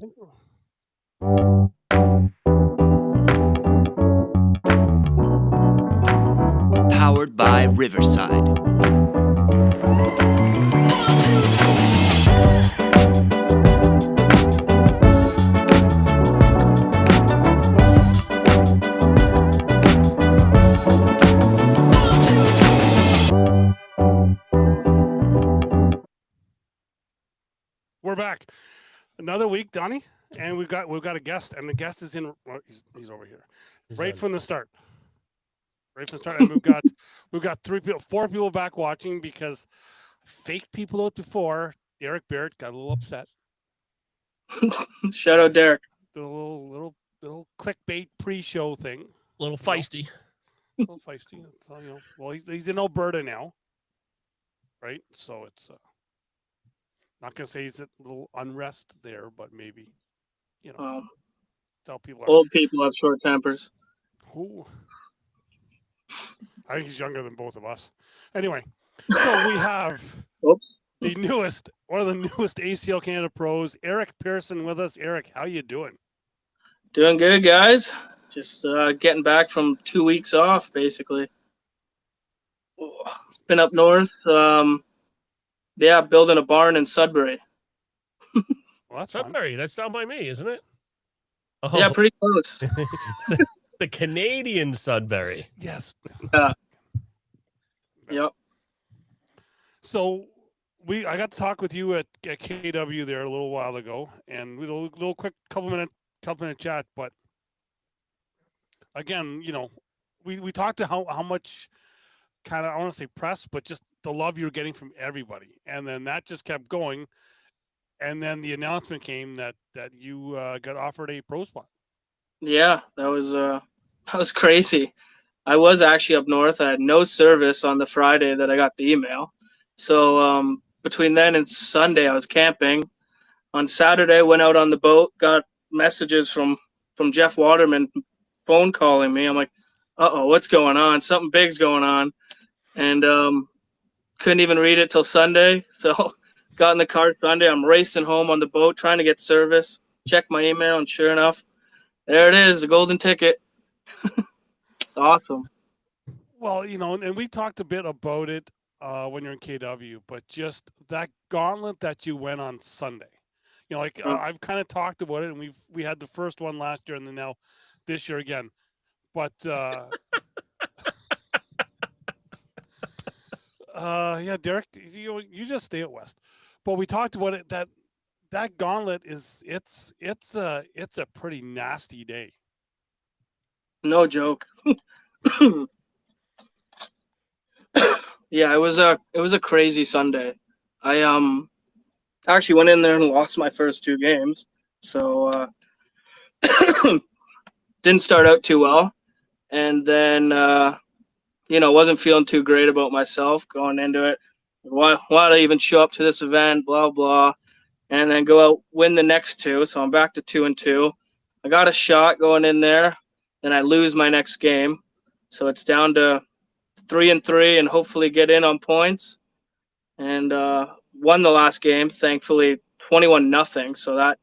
think Powered by Riverside. we're back. Another week, Donnie, and we've got a guest, and the guest is in. Well, he's over here, right from the start. Right from the start, and we've got 4 people back watching because fake people out before. Derek Barrett got a little upset. Shout out Derek. The little clickbait pre-show thing. A little feisty. A little feisty. That's all, Well, he's in Alberta now, right? So it's not gonna say he's a little unrest there, but maybe tell people. Old people have short tempers. Who? I think he's younger than both of us. Anyway, so we have one of the newest ACL Canada pros, Eric Pearson, with us. Eric, how you doing? Doing good, guys. Just getting back from 2 weeks off, basically. Been up north. Building a barn in Sudbury. Well, that's Sudbury. That's down by me, isn't it? Oh. Yeah, pretty close. The Canadian Sudbury. Yes. Yep. So I got to talk with you at KW there a little while ago, and we had a little quick couple minute chat. But again, we talked to how much kind of, I want to say press, but just the love you're getting from everybody, and then that just kept going, and then the announcement came that you got offered a pro spot. Yeah, that was crazy. I was actually up north. I had no service on the Friday that I got the email. So between then and Sunday, I was camping. On Saturday, went out on the boat, got messages from Jeff Waterman phone calling me. I'm like, uh-oh, what's going on? Something big's going on. And couldn't even read it till Sunday. So got in the car Sunday. I'm racing home on the boat, trying to get service. Check my email, and sure enough, there it is, the golden ticket. Awesome. Well, and we talked a bit about it when you're in KW, but just that gauntlet that you went on Sunday. I've kind of talked about it, and we had the first one last year, and then now this year again. But yeah, Derek, you just stay at West. But we talked about it that gauntlet it's a pretty nasty day. No joke. Yeah, it was a crazy Sunday. I actually went in there and lost my first 2 games. So didn't start out too well. And then wasn't feeling too great about myself going into it. Why did I even show up to this event? Blah blah. And then go out, win the next 2. So I'm back to 2-2. I got a shot going in there. Then I lose my next game. So it's down to 3-3 and hopefully get in on points. And won the last game, thankfully, 21-0. So that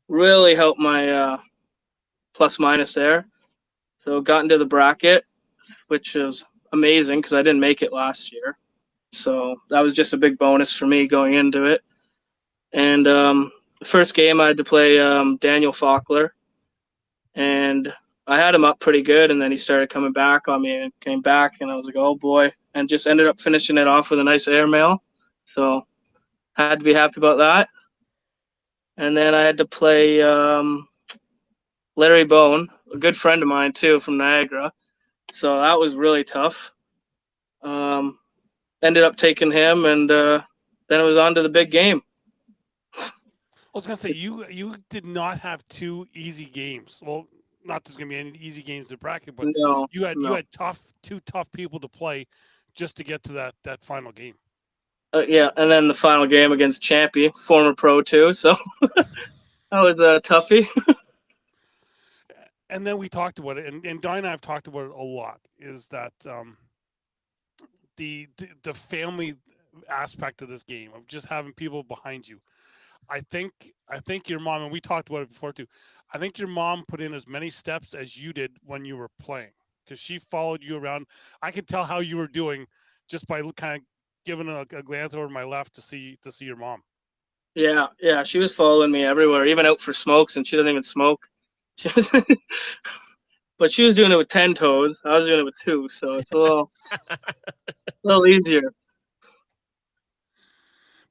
really helped my plus minus there. So got into the bracket, which is amazing because I didn't make it last year. So that was just a big bonus for me going into it. And the first game I had to play Daniel Faulkner. And I had him up pretty good, and then he started coming back on me and came back, and I was like, oh, boy, and just ended up finishing it off with a nice airmail. So had to be happy about that. And then I had to play Larry Bone, a good friend of mine, too, from Niagara. So that was really tough. Ended up taking him, and then it was on to the big game. I was going to say, you did not have 2 easy games. Well, not there's going to be any easy games in the bracket, but you had 2 tough people to play just to get to that final game. Yeah, and then the final game against Champy, former pro too, so that was a toughie. And then we talked about it, and Di and I have talked about it a lot, is that the family aspect of this game, of just having people behind you. I think your mom, and we talked about it before too. I think your mom put in as many steps as you did when you were playing, because she followed you around. I could tell how you were doing just by kind of giving a glance over to my left to see your mom. Yeah, yeah, she was following me everywhere, even out for smokes, and she doesn't even smoke. She was, but she was doing it with 10 toes. I was doing it with 2, so it's a little easier.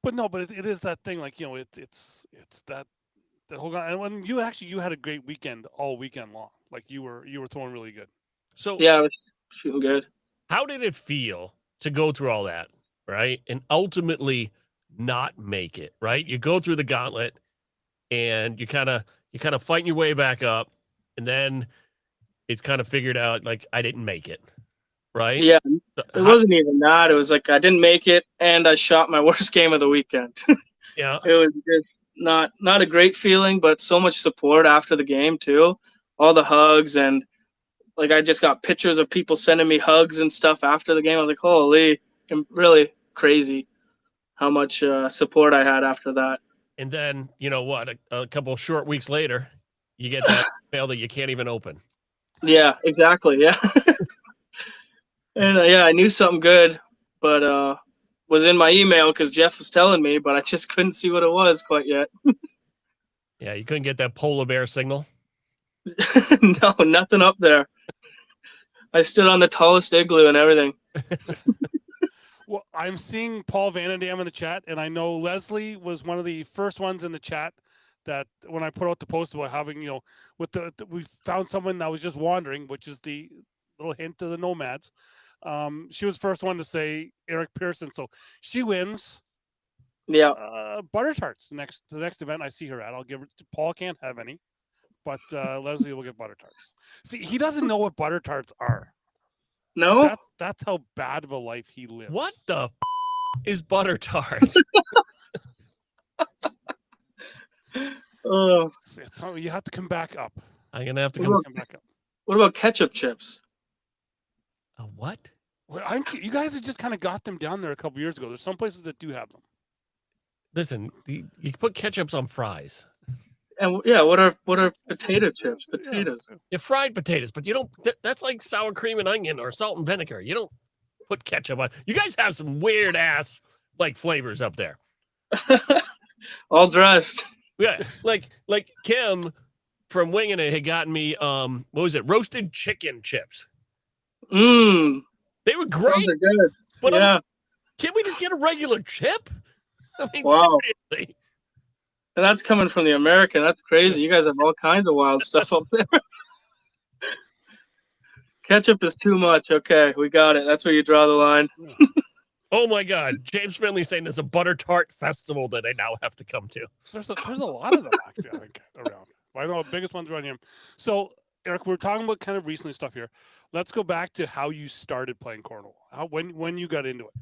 But no, but it is that thing, like, it's that whole guy. And when you had a great weekend all weekend long, like you were throwing really good. So Yeah, I was shooting good. how did it feel to go through all that, right? And ultimately not make it, right? You go through the gauntlet and you kind of fighting your way back up, and then it's kind of figured out like I didn't make it, right? Yeah, So it wasn't even that. It was like I didn't make it, and I shot my worst game of the weekend. yeah. It was just not a great feeling, but so much support after the game too. All the hugs, and like I just got pictures of people sending me hugs and stuff after the game. I was like, holy, really crazy how much support I had after that. And then, you know what, a couple of short weeks later, you get that mail that you can't even open. Yeah, exactly. Yeah. And yeah, I knew something good, but was in my email because Jeff was telling me, but I just couldn't see what it was quite yet. Yeah, you couldn't get that polar bear signal. No, nothing up there. I stood on the tallest igloo and everything. Well, I'm seeing Paul Vanendam in the chat, and I know Leslie was one of the first ones in the chat that when I put out the post about having, we found someone that was just wandering, which is the little hint to the nomads. She was the first one to say Eric Pearson, so she wins. Yeah. Butter tarts the next event I see her at. I'll give her. Paul can't have any, but Leslie will get butter tarts. See, he doesn't know what butter tarts are. No. That's how bad of a life he lives. What the is butter tart? It's you have to come back up. I'm gonna have to Well, Come back up. What about ketchup chips? A what? Well, you guys have just kind of got them down there a couple years ago. There's some places that do have them. Listen, you put ketchups on fries. And yeah, what are potato chips? Potatoes. You fried potatoes, but you don't. That's like sour cream and onion or salt and vinegar. You don't put ketchup on. You guys have some weird ass like flavors up there. All dressed. Yeah, like Kim from Winging It had gotten me what was it? Roasted chicken chips. Mmm. They were great. Those are good. But Yeah. can't we just get a regular chip? I mean, Wow. seriously. And that's coming from the American. That's crazy. You guys have all kinds of wild stuff up there. Ketchup is too much. Okay, we got it. That's where you draw the line. Oh my God, James Finley saying there's a butter tart festival that they now have to come to. There's a lot of them actually, I think, around. I know the biggest ones around here. So, Eric, we're talking about kind of recent stuff here. Let's go back to how you started playing cornhole. When you got into it.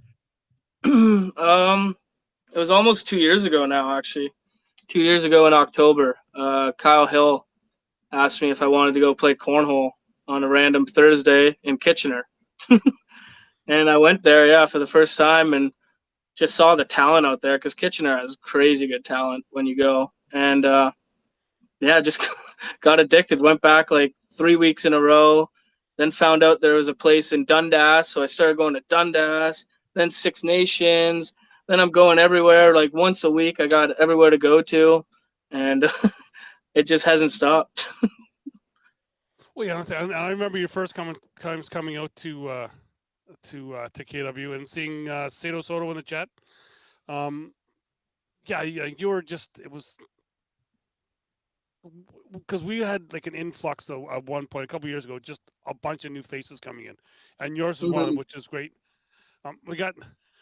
It was almost 2 years ago now, actually. 2 years ago in October, Kyle Hill asked me if I wanted to go play cornhole on a random Thursday in Kitchener. And I went there, yeah, for the first time and just saw the talent out there because Kitchener has crazy good talent when you go. And, yeah, just got addicted. Went back like 3 weeks in a row. Then found out there was a place in Dundas. So I started going to Dundas, then Six Nations. Then I'm going everywhere, like once a week. I got everywhere to go to. And it just hasn't stopped. Well, yeah, I remember your first times coming out to KW and seeing Sato Soto in the chat. Yeah, you were just, it was because we had like an influx though at one point a couple years ago, just a bunch of new faces coming in, and yours is one of them, which is great. We got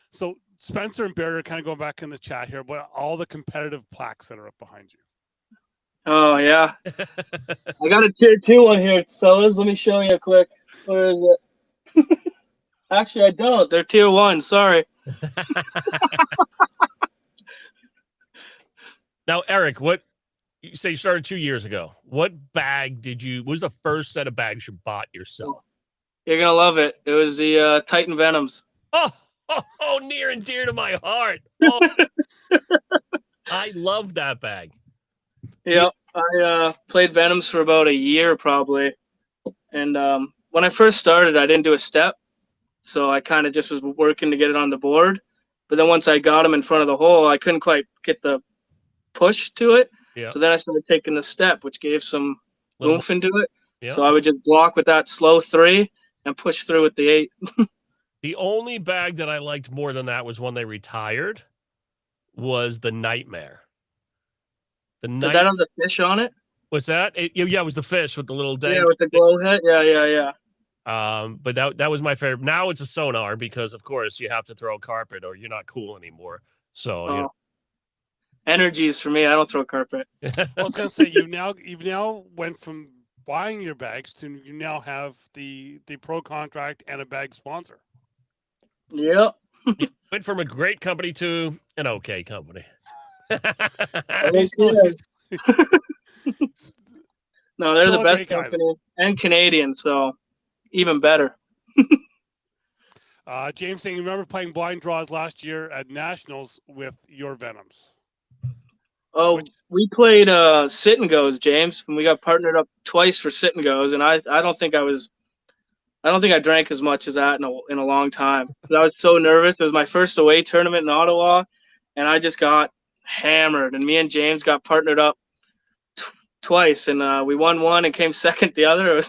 so Spencer and Barry are kind of going back in the chat here, but all the competitive plaques that are up behind you. Oh, yeah. I got a tier 2 one here, fellas. Let me show you quick. Where is it? Actually, I don't. They're tier 1. Sorry. Now, Eric, what you say you started 2 years ago? What bag what was the first set of bags you bought yourself? You're going to love it. It was the Titan Venoms. Oh, near and dear to my heart. Oh, I love that bag. Yep. I played Venoms for about a year probably. And when I first started, I didn't do a step. So I kind of just was working to get it on the board. But then once I got him in front of the hole, I couldn't quite get the push to it. Yeah. So then I started taking the step, which gave some Little- oomph into it. Yeah. So I would just block with that slow 3 and push through with the 8. The only bag that I liked more than that was when they retired was the Nightmare. The Did night that have the fish on it? was that? Yeah, it was the fish with the little dang. Yeah, with the glow head. Yeah. But that was my favorite. Now it's a sonar because of course you have to throw carpet or you're not cool anymore. So Oh. Energies for me. I don't throw carpet. I was gonna say you've now went from buying your bags to you now have the pro contract and a bag sponsor. Yep. went from a great company to an okay company. He's still- No, they're Still the a best great guy. company and Canadian, so even better. James saying, you remember playing blind draws last year at Nationals with your Venoms? Oh, we played sit and goes, James, and we got partnered up twice for sit and goes, and I don't think I drank as much as that in a long time. 'Cause I was so nervous. It was my first away tournament in Ottawa, and I just got hammered. And me and James got partnered up twice, and we won one and came second the other.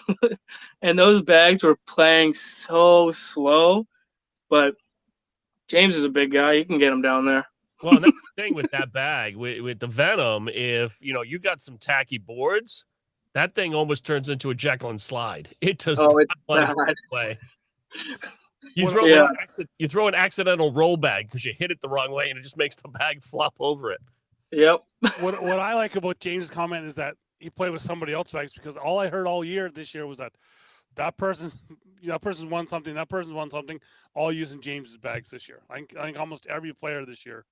And those bags were playing so slow, but James is a big guy. You can get him down there. Well, and that's the thing with that bag, with the Venom, if you got some tacky boards, that thing almost turns into a Jekyll and slide. It does Oh, not it's want to bad. play. You Well, throw an accidental roll bag because you hit it the wrong way and it just makes the bag flop over it. Yep. What I like about James' comment is that he played with somebody else's bags, because all I heard all year this year was that person's won something, that person's won something, all using James's bags this year. I think almost every player this year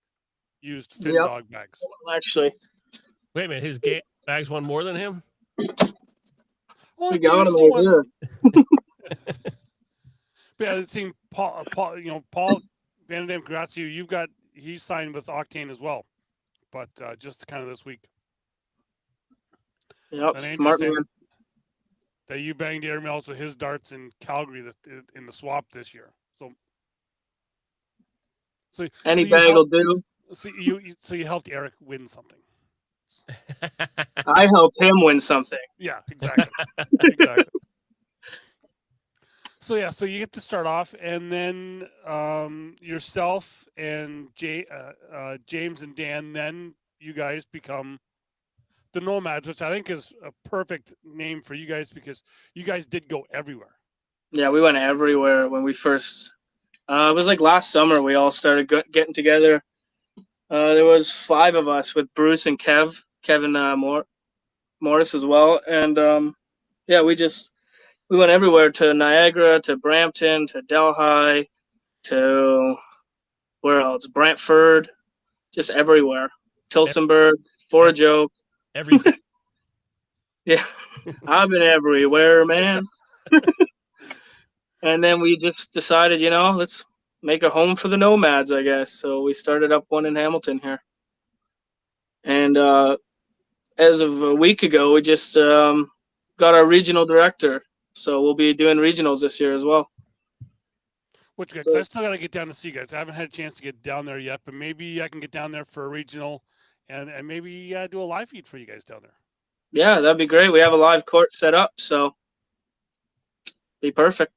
used Fin Yep. Dog bags. Actually, Wait a minute, his bags won more than him? Well, we got James him still right won- here. But yeah, it seemed Paul Van Dam, congrats to you. He's signed with Octane as well, but just kind of this week. Yep. And Andrew Smart saying man. that you banged Aaron Mills with his darts in Calgary in the swap this year. So Any so bag you will do. so you helped Eric win something. I helped him win something. Yeah, exactly. Exactly. So you get to start off, and then yourself and James and Dan, then you guys become the Nomads, which I think is a perfect name for you guys because you guys did go everywhere. Yeah, we went everywhere when we first. It was like last summer we all started getting together. There was 5 of us with Bruce and Kevin Morris as well, and yeah, we went everywhere, to Niagara, to Brampton, to Delhi, to where else? Brantford, just everywhere. Tilsonburg, for a joke. Everything. Yeah, I've been everywhere, man. And then we just decided, let's make a home for the Nomads, I guess. So we started up one in Hamilton here. And as of a week ago, we just got our regional director. So we'll be doing regionals this year as well. Which good, 'cause I still got to get down to see you guys. I haven't had a chance to get down there yet, but maybe I can get down there for a regional and maybe do a live feed for you guys down there. Yeah, that'd be great. We have a live court set up, so be perfect.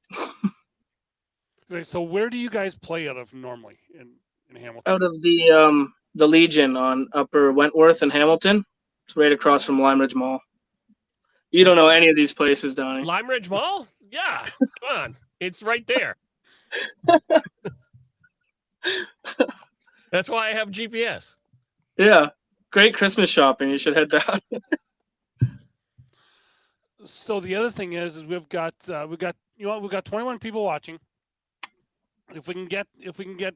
Okay, so where do you guys play out of normally in Hamilton? Out of the Legion on Upper Wentworth in Hamilton. It's right across from Lime Ridge Mall. You don't know any of these places, Donnie. Lime Ridge Mall? Yeah. Come on. It's right there. That's why I have GPS. Yeah. Great Christmas shopping. You should head down. So the other thing is we've got 21 people watching. If we can get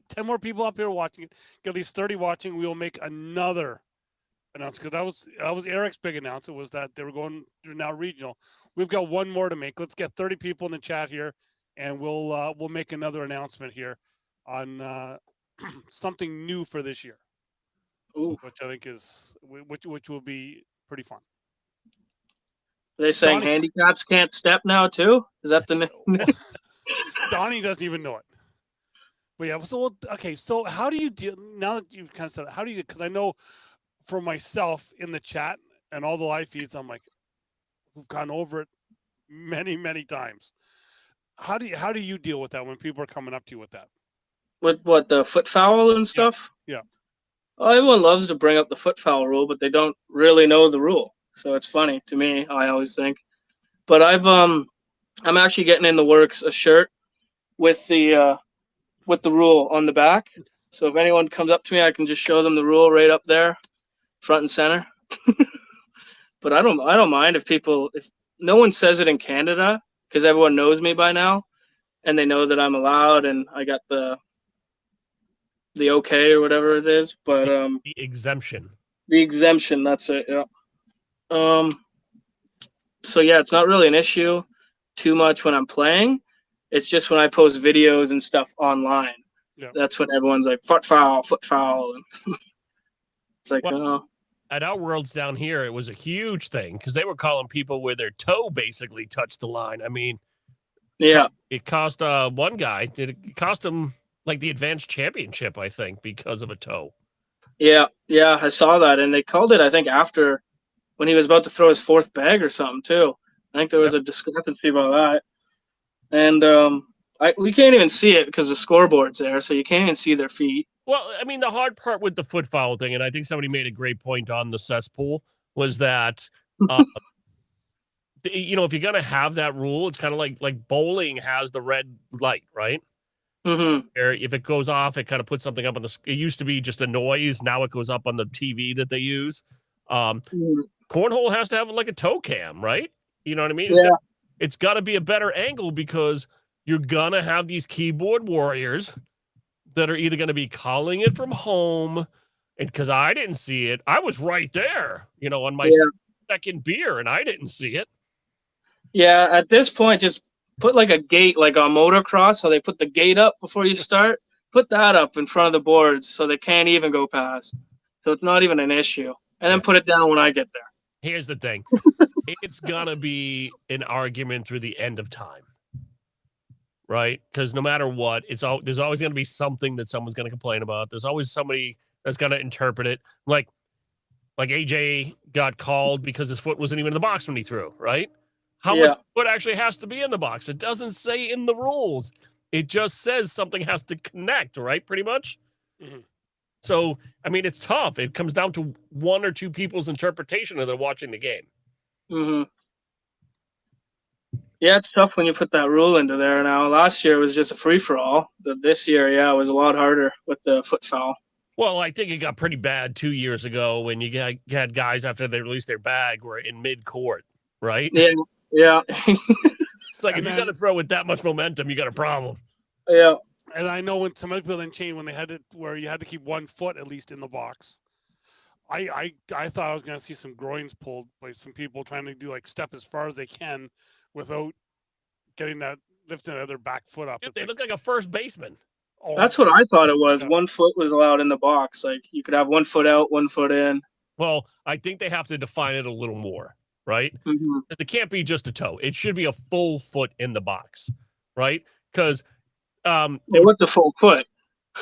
10 more people up here watching it, get at least 30 watching, we will make another announcement, because that was Eric's big announcement, was that they're now regional. We've got one more to make. Let's get 30 people in the chat here, and we'll make another announcement here on something new for this year. Ooh. which I think is which will be pretty fun. Are they saying Donnie- handicaps can't step now too? Is that the Donnie doesn't even know it. But yeah, so okay, so how do you deal now that you've kind of said it, how do you, because I know for myself in the chat and all the live feeds, I'm like, we've gone over it many, many times. How do you deal with that when people are coming up to you with that? with what, the foot foul and stuff? yeah. Oh, everyone loves to bring up the foot foul rule, but they don't really know the rule. So it's funny to me, I always think. But I'm actually getting in the works a shirt with the rule on the back. So if anyone comes up to me, I can just show them the rule right up there, front and center. But I don't mind if no one says it in Canada, because everyone knows me by now, and they know that I'm allowed and I got the okay or whatever it is. But The exemption. the exemption, that's it. Yeah. So yeah, it's not really an issue too much when I'm playing. It's just when I post videos and stuff online. Yeah. That's when everyone's like foot foul. And it's like, Well, at our worlds down here, it was a huge thing because they were calling people where their toe basically touched the line. I mean, yeah, it cost one guy. It cost him like the advanced championship, I think, because of a toe. yeah, I saw that, and they called it, I think, after when he was about to throw his fourth bag or something too. I think there was a discrepancy about that, and we can't even see it because the scoreboard's there, so you can't even see their feet. Well, I mean, the hard part with the foot foul thing, and I think somebody made a great point on the cesspool, was that, if you're going to have that rule, it's kind of like bowling has the red light, right? Mm-hmm. Or if it goes off, it kind of puts something up on it used to be just a noise. Now it goes up on the TV that they use. Cornhole has to have like a toe cam, right? You know what I mean? It's got to be a better angle because you're going to have these keyboard warriors that are either going to be calling it from home, and because I didn't see it, I was right there, on my second beer, and I didn't see it. Yeah, at this point, just put like a gate, like on motocross, how they put the gate up before you start. Put that up in front of the boards so they can't even go past. So it's not even an issue. And then put it down when I get there. Here's the thing. It's going to be an argument through the end of time. Right? Because no matter what, there's always going to be something that someone's going to complain about. There's always somebody that's going to interpret it. Like AJ got called because his foot wasn't even in the box when he threw, right? How much foot actually has to be in the box? It doesn't say in the rules. It just says something has to connect, right? Pretty much. Mm-hmm. So, I mean, it's tough. It comes down to one or two people's interpretation of they're watching the game. Mm-hmm. Yeah, it's tough when you put that rule into there now. Last year it was just a free-for-all. But this year, it was a lot harder with the foot foul. Well, I think it got pretty bad 2 years ago when you had guys after they released their bag were in mid-court, right? Yeah. It's like, if you got to throw with that much momentum, you got a problem. Yeah. And I know when some other people didn't change when they had it where you had to keep 1 foot at least in the box. I thought I was going to see some groins pulled by some people trying to do like step as far as they can without getting that lifting their back foot up. Dude, they look like a first baseman. Oh, that's what I thought it was. 1 foot was allowed in the box. Like you could have 1 foot out, 1 foot in. Well, I think they have to define it a little more, right? Mm-hmm. It can't be just a toe. It should be a full foot in the box, right? Because what's a full foot?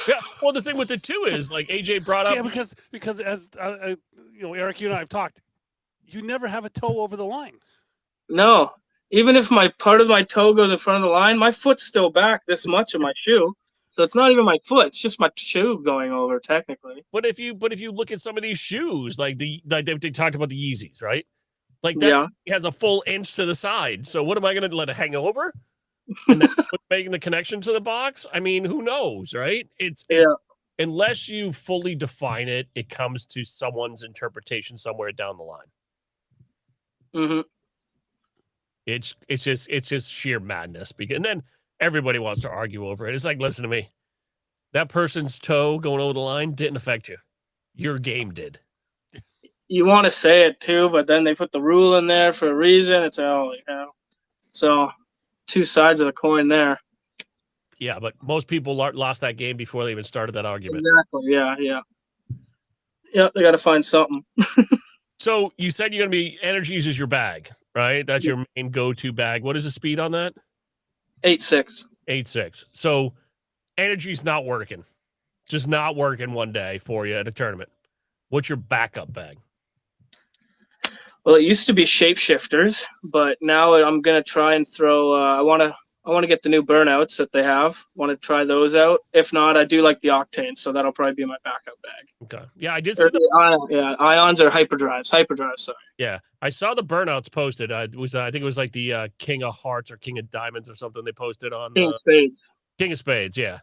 Yeah. Well, the thing with it too is like AJ brought up. Yeah, because as Eric, you and I have talked, you never have a toe over the line. No, even if my part of my toe goes in front of the line, my foot's still back this much of my shoe. So it's not even my foot; it's just my shoe going over technically. But if you look at some of these shoes, like they talked about the Yeezys, right? Like that has a full inch to the side. So what am I going to let it hang over? And then making the connection to the box? I mean, who knows, right? Unless you fully define it, it comes to someone's interpretation somewhere down the line. Mm-hmm. It's just sheer madness. And then everybody wants to argue over it. It's like, listen to me. That person's toe going over the line didn't affect you. Your game did. You want to say it too, but then they put the rule in there for a reason. It's holy hell. So 2 sides of the coin there. Yeah, but most people lost that game before they even started that argument. Exactly. Yeah. Yep, they got to find something. So you said you're going to be Energies is your bag, right? That's your main go-to bag. What is the speed on that? 8.6. 8.6. So Energy's not working. Just not working one day for you at a tournament. What's your backup bag? Well, it used to be Shapeshifters, but now I'm gonna try and throw. I want to get the new burnouts that they have. Want to try those out. If not, I do like the Octane, so that'll probably be my backup bag. Okay. Yeah, I did see Ions or hyperdrives. Hyperdrives, sorry. Yeah, I saw the burnouts posted. I think it was like the King of Hearts or King of Diamonds or something they posted on King of Spades. King of Spades. Yeah.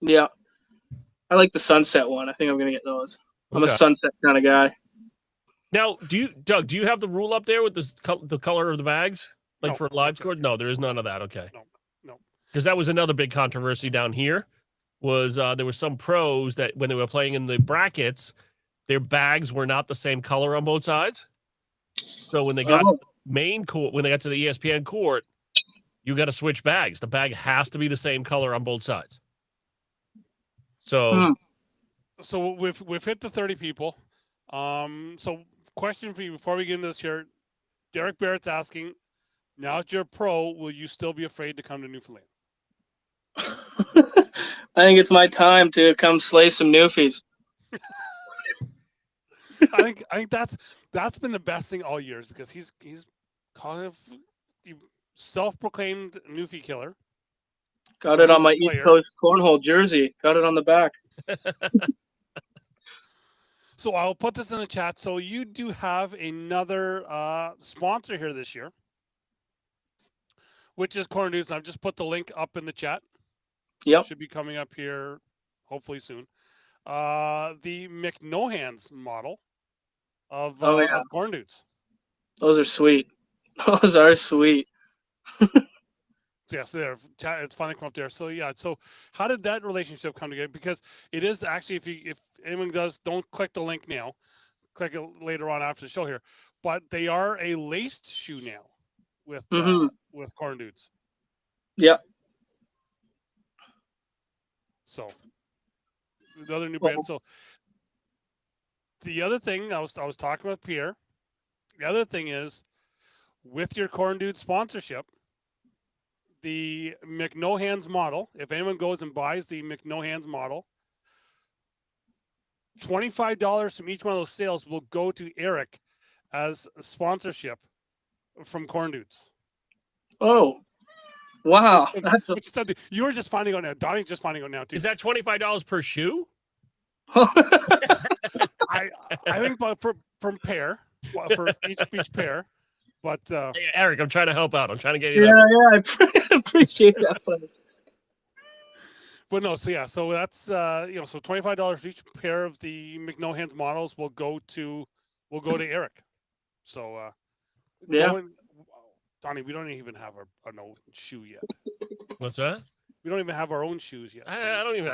Yeah, I like the Sunset one. I think I'm gonna get those. I'm a Okay. Sunset kind of guy. Now, Doug, do you have the rule up there with the color of the bags, like No, for live scores? No, there is none of that. Okay. No. Because that was another big controversy down here. Was there were some pros that when they were playing in the brackets, their bags were not the same color on both sides. So when they got to the main court, when they got to the ESPN court, you got to switch bags. The bag has to be the same color on both sides. So, So we've hit the 30 people. So question for you before we get into this here, Derek Barrett's asking, now that you're a pro, will you still be afraid to come to Newfoundland? I think it's my time to come slay some Newfies. I think that's been the best thing all years because he's kind of the self-proclaimed Newfie killer. Got it on my player. East Coast cornhole jersey. Got it on the back. So I'll put this in the chat. So you do have another sponsor here this year, which is Corn News. I've just put the link up in the chat. Yep. Should be coming up here hopefully soon. The McNohans model of Corn Dudes. Those are sweet. Those are sweet. Yes, there. It's finally come up there. So yeah. So how did that relationship come together? Because it is actually, if anyone does, don't click the link now. Click it later on after the show here. But they are a laced shoe now with Corn Dudes. Yep. So another new brand. So the other thing I was talking with Pierre. The other thing is with your Corn Dude sponsorship, the McNohans model, if anyone goes and buys the McNohans model, $25 from each one of those sales will go to Eric as a sponsorship from Corn Dudes. Oh, wow. Which is something you were just finding out now. Donnie's just finding out now too. Is that $25 per shoe? I think from pair for each pair. But hey, Eric, I'm trying to help out. I'm trying to get you. Yeah, I appreciate that. But no, so yeah, so that's so $25 for each pair of the McNohans models will go to Eric. So yeah, Donnie, we don't even have our own shoe yet. What's that? We don't even have our own shoes yet. So. I don't even.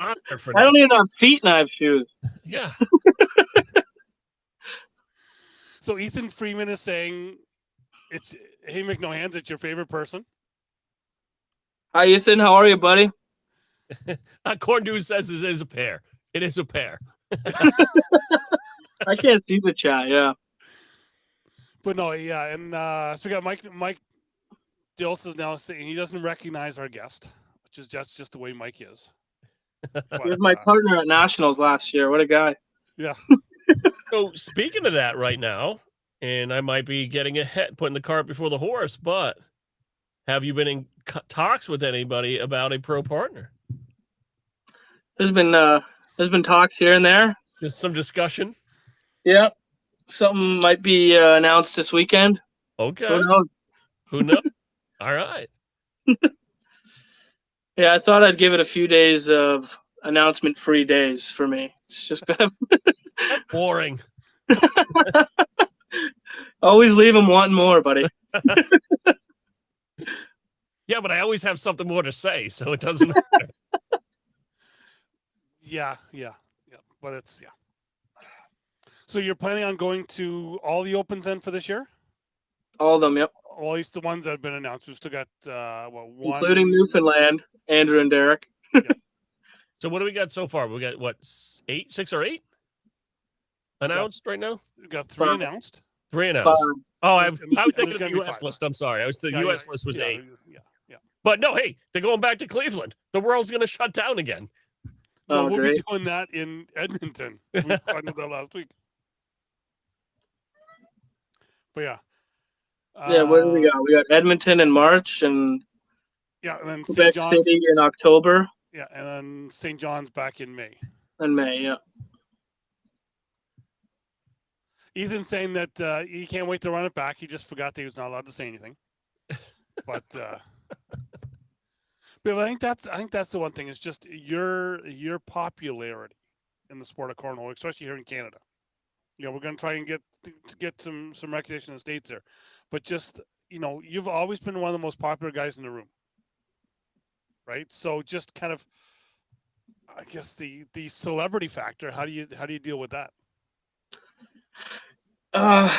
Have for I don't even have feet knife shoes. Yeah. So Ethan Freeman is saying, hey McNohans, it's your favorite person. Hi Ethan, how are you, buddy? Corn Dude says it is a pair. It is a pair. I can't see the chat. Yeah. But no, yeah, and so we got Mike Dills is now saying he doesn't recognize our guest, which is just the way Mike is. He was my partner at Nationals last year. What a guy. Yeah. So speaking of that right now, and I might be getting ahead, putting the cart before the horse, but have you been in talks with anybody about a pro partner? There's been talks here and there. There's some discussion. Yeah. Something might be announced this weekend. Okay. Who knows? Who knows? All right. Yeah, I thought I'd give it a few days of announcement-free days for me. It's just been boring. Always leave them wanting more, buddy. Yeah, but I always have something more to say, so it doesn't matter. Yeah. But it's So you're planning on going to all the opens then for this year? All of them, yep. Or at least the ones that have been announced. We've still got one, including Newfoundland, Andrew and Derek. So what do we got so far? We got what, 6 or 8? announced right now? We got 3 Five. announced. 3 But, announced. Oh, I There's- was there's thinking of gonna the be U.S. 5. list. I'm sorry. The Yeah, U.S. yeah, list was 8. Yeah. But no, hey, they're going back to Cleveland. The world's going to shut down again. No, Oh, we'll great. be doing that in Edmonton. We planned that last week. But yeah. Yeah, what do we got? We got Edmonton in March and Yeah, and then St. Quebec John's. City in October Yeah, and then St. John's back in May. and May. Yeah. Ethan's saying that he can't wait to run it back. He just forgot that he was not allowed to say anything. But I think that's the one thing. Is just your popularity in the sport of cornhole, especially here in Canada. We're going to try and get some recognition in the States there, but just you've always been one of the most popular guys in the room, right? So just kind of, I guess the celebrity factor. How do you deal with that? A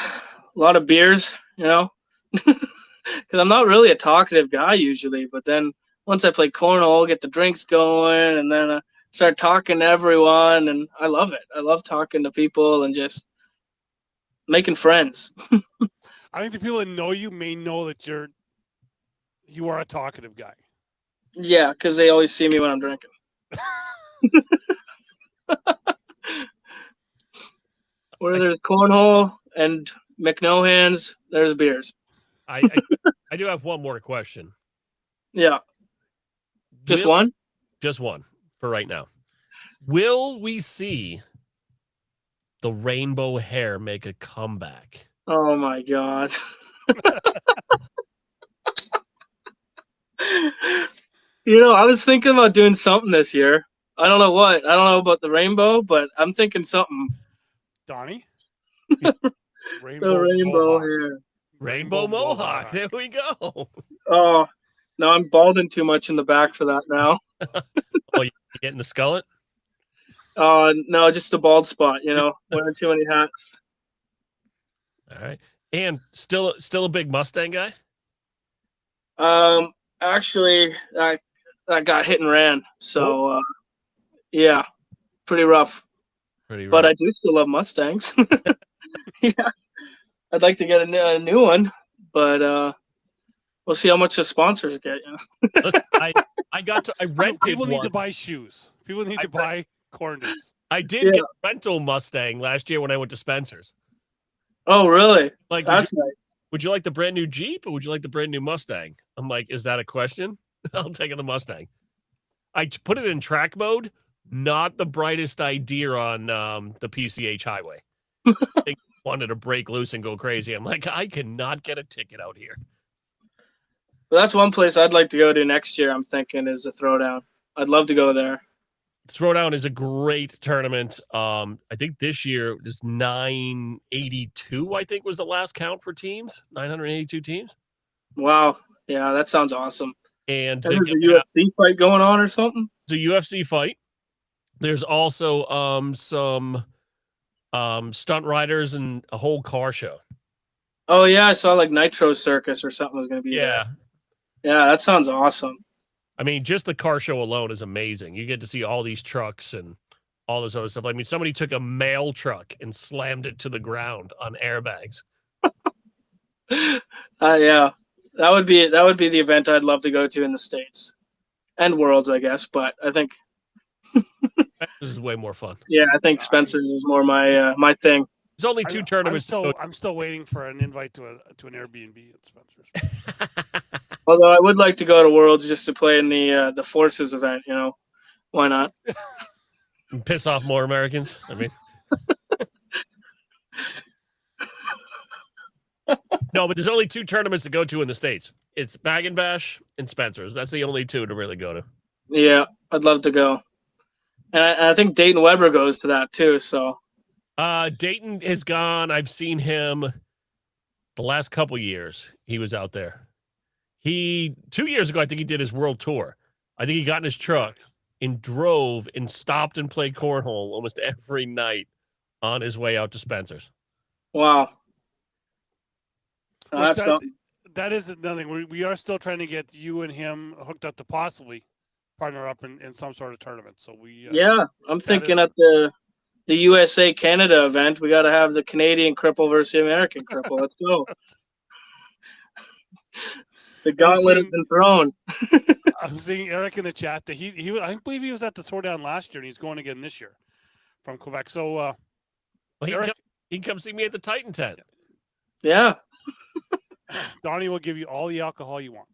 lot of beers, because I'm not really a talkative guy usually. But then once I play cornhole, get the drinks going, and then I start talking to everyone, and I love it. I love talking to people and just making friends. I think the people that know you may know that you are a talkative guy. Yeah, because they always see me when I'm drinking. Where there's cornhole and McNohan's, there's beers. I do have one more question. Yeah. Just Will- one? Just one for right now. Will we see the rainbow hair make a comeback? Oh my God. I was thinking about doing something this year. I don't know what. I don't know about the rainbow, but I'm thinking something. Donnie? The rainbow hair. Rainbow mohawk. There we go. Oh, no, I'm balding too much in the back for that now. You getting the skullet? No, just a bald spot, wearing too many hats. All right. And still a big Mustang guy? Actually, I got hit and ran. So, yeah, pretty rough. But I do still love Mustangs. Yeah, I'd like to get a new one, but we'll see how much the sponsors get. Listen, I rented People need one. to buy shoes. People need to buy corn nuts. I did get a rental Mustang last year when I went to Spencer's. Oh, really? Like, That's nice. would you like the brand new Jeep or would you like the brand new Mustang? I'm like, is that a question? I'll take the Mustang. I put it in track mode. Not the brightest idea on the PCH highway. They wanted to break loose and go crazy. I'm like, I cannot get a ticket out here. Well, that's one place I'd like to go to next year. I'm thinking is the Throwdown. I'd love to go there. Throwdown is a great tournament. I think this year it was 982. I think was the last count for teams. 982 teams. Wow. Yeah, that sounds awesome. And there's a UFC fight going on or something. It's a UFC fight. There's also some stunt riders and a whole car show. Oh yeah, I saw like Nitro Circus or something was going to be there. Yeah, that sounds awesome. I mean, just the car show alone is amazing. You get to see all these trucks and all this other stuff. I mean, somebody took a mail truck and slammed it to the ground on airbags. Yeah, that would be the event I'd love to go to in the States and Worlds, I guess. But I think this is way more fun. Yeah, I think Spencer's is more my thing. There's only 2 tournaments. I'm still waiting for an invite to an Airbnb at Spencer's. Although I would like to go to Worlds just to play in the Forces event. Why not? And piss off more Americans. I mean, no, but there's only 2 tournaments to go to in the States. It's Bag and Bash and Spencer's. That's the only 2 to really go to. Yeah, I'd love to go. And I think Dayton Weber goes to that too. So, Dayton has gone. I've seen him the last couple years. He was out there. 2 years ago, I think he did his world tour. I think he got in his truck and drove and stopped and played cornhole almost every night on his way out to Spencer's. Wow. That is nothing. We are still trying to get you and him hooked up to possibly partner up in some sort of tournament. So we I'm thinking at the the USA Canada event. We got to have the Canadian cripple versus the American cripple. Let's go. The gauntlet has been thrown. I'm seeing Eric in the chat that I believe he was at the Throwdown last year and he's going again this year from Quebec. So Well, Eric, he can come see me at the Titan tent. Yeah. Donnie will give you all the alcohol you want.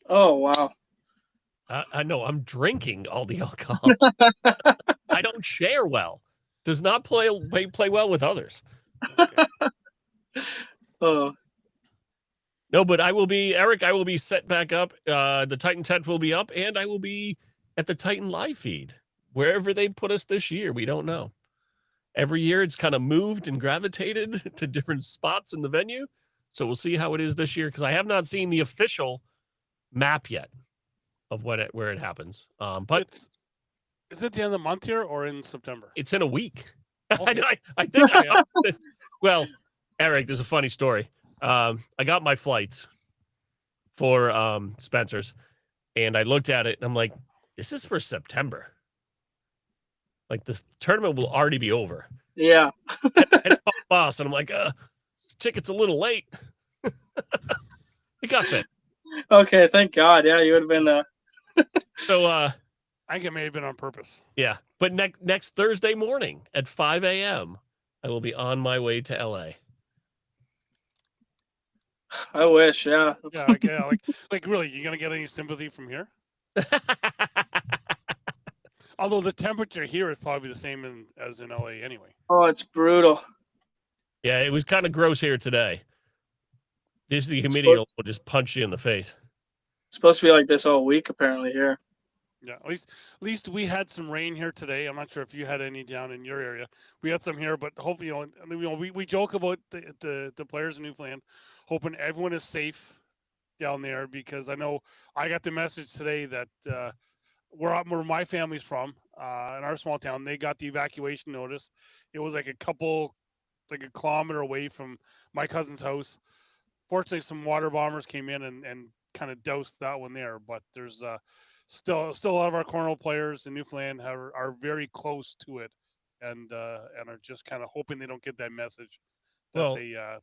Oh, wow. I know I'm drinking all the alcohol. I don't share well. Does not play well with others. Okay. Oh, No, but I will be set back up. The Titan tent will be up, and I will be at the Titan live feed. Wherever they put us this year, we don't know. Every year it's kind of moved and gravitated to different spots in the venue. So we'll see how it is this year, because I have not seen the official map yet of where it happens. But is it the end of the month here or in September? it's in a week. Okay. I think well, Eric, there's a funny story. I got my flights for Spencer's, and I looked at it and I'm like, this is for September. Like, the tournament will already be over. yeah. And boss, and I'm like, this ticket's a little late. It got fit. Okay, thank God. Yeah, you would have been. So I think it may have been on purpose. yeah. But next Thursday morning at 5 a.m., I will be on my way to LA. I wish. Yeah. Yeah, like really, you gonna get any sympathy from here? Although the temperature here is probably the same as in LA anyway. Oh, it's brutal. Yeah, it was kind of gross here today. This the humidity will just punch you in the face. It's supposed to be like this all week, apparently, here. Yeah, at least we had some rain here today. I'm not sure if you had any down in your area. We had some here, but hopefully, we joke about the players in Newfoundland, hoping everyone is safe down there, because I know I got the message today that where my family's from, in our small town, they got the evacuation notice. It was like a kilometer away from my cousin's house. Fortunately, some water bombers came in and kind of doused that one there, but there's still a lot of our cornhole players in Newfoundland are very close to it, and are just kind of hoping they don't get that message that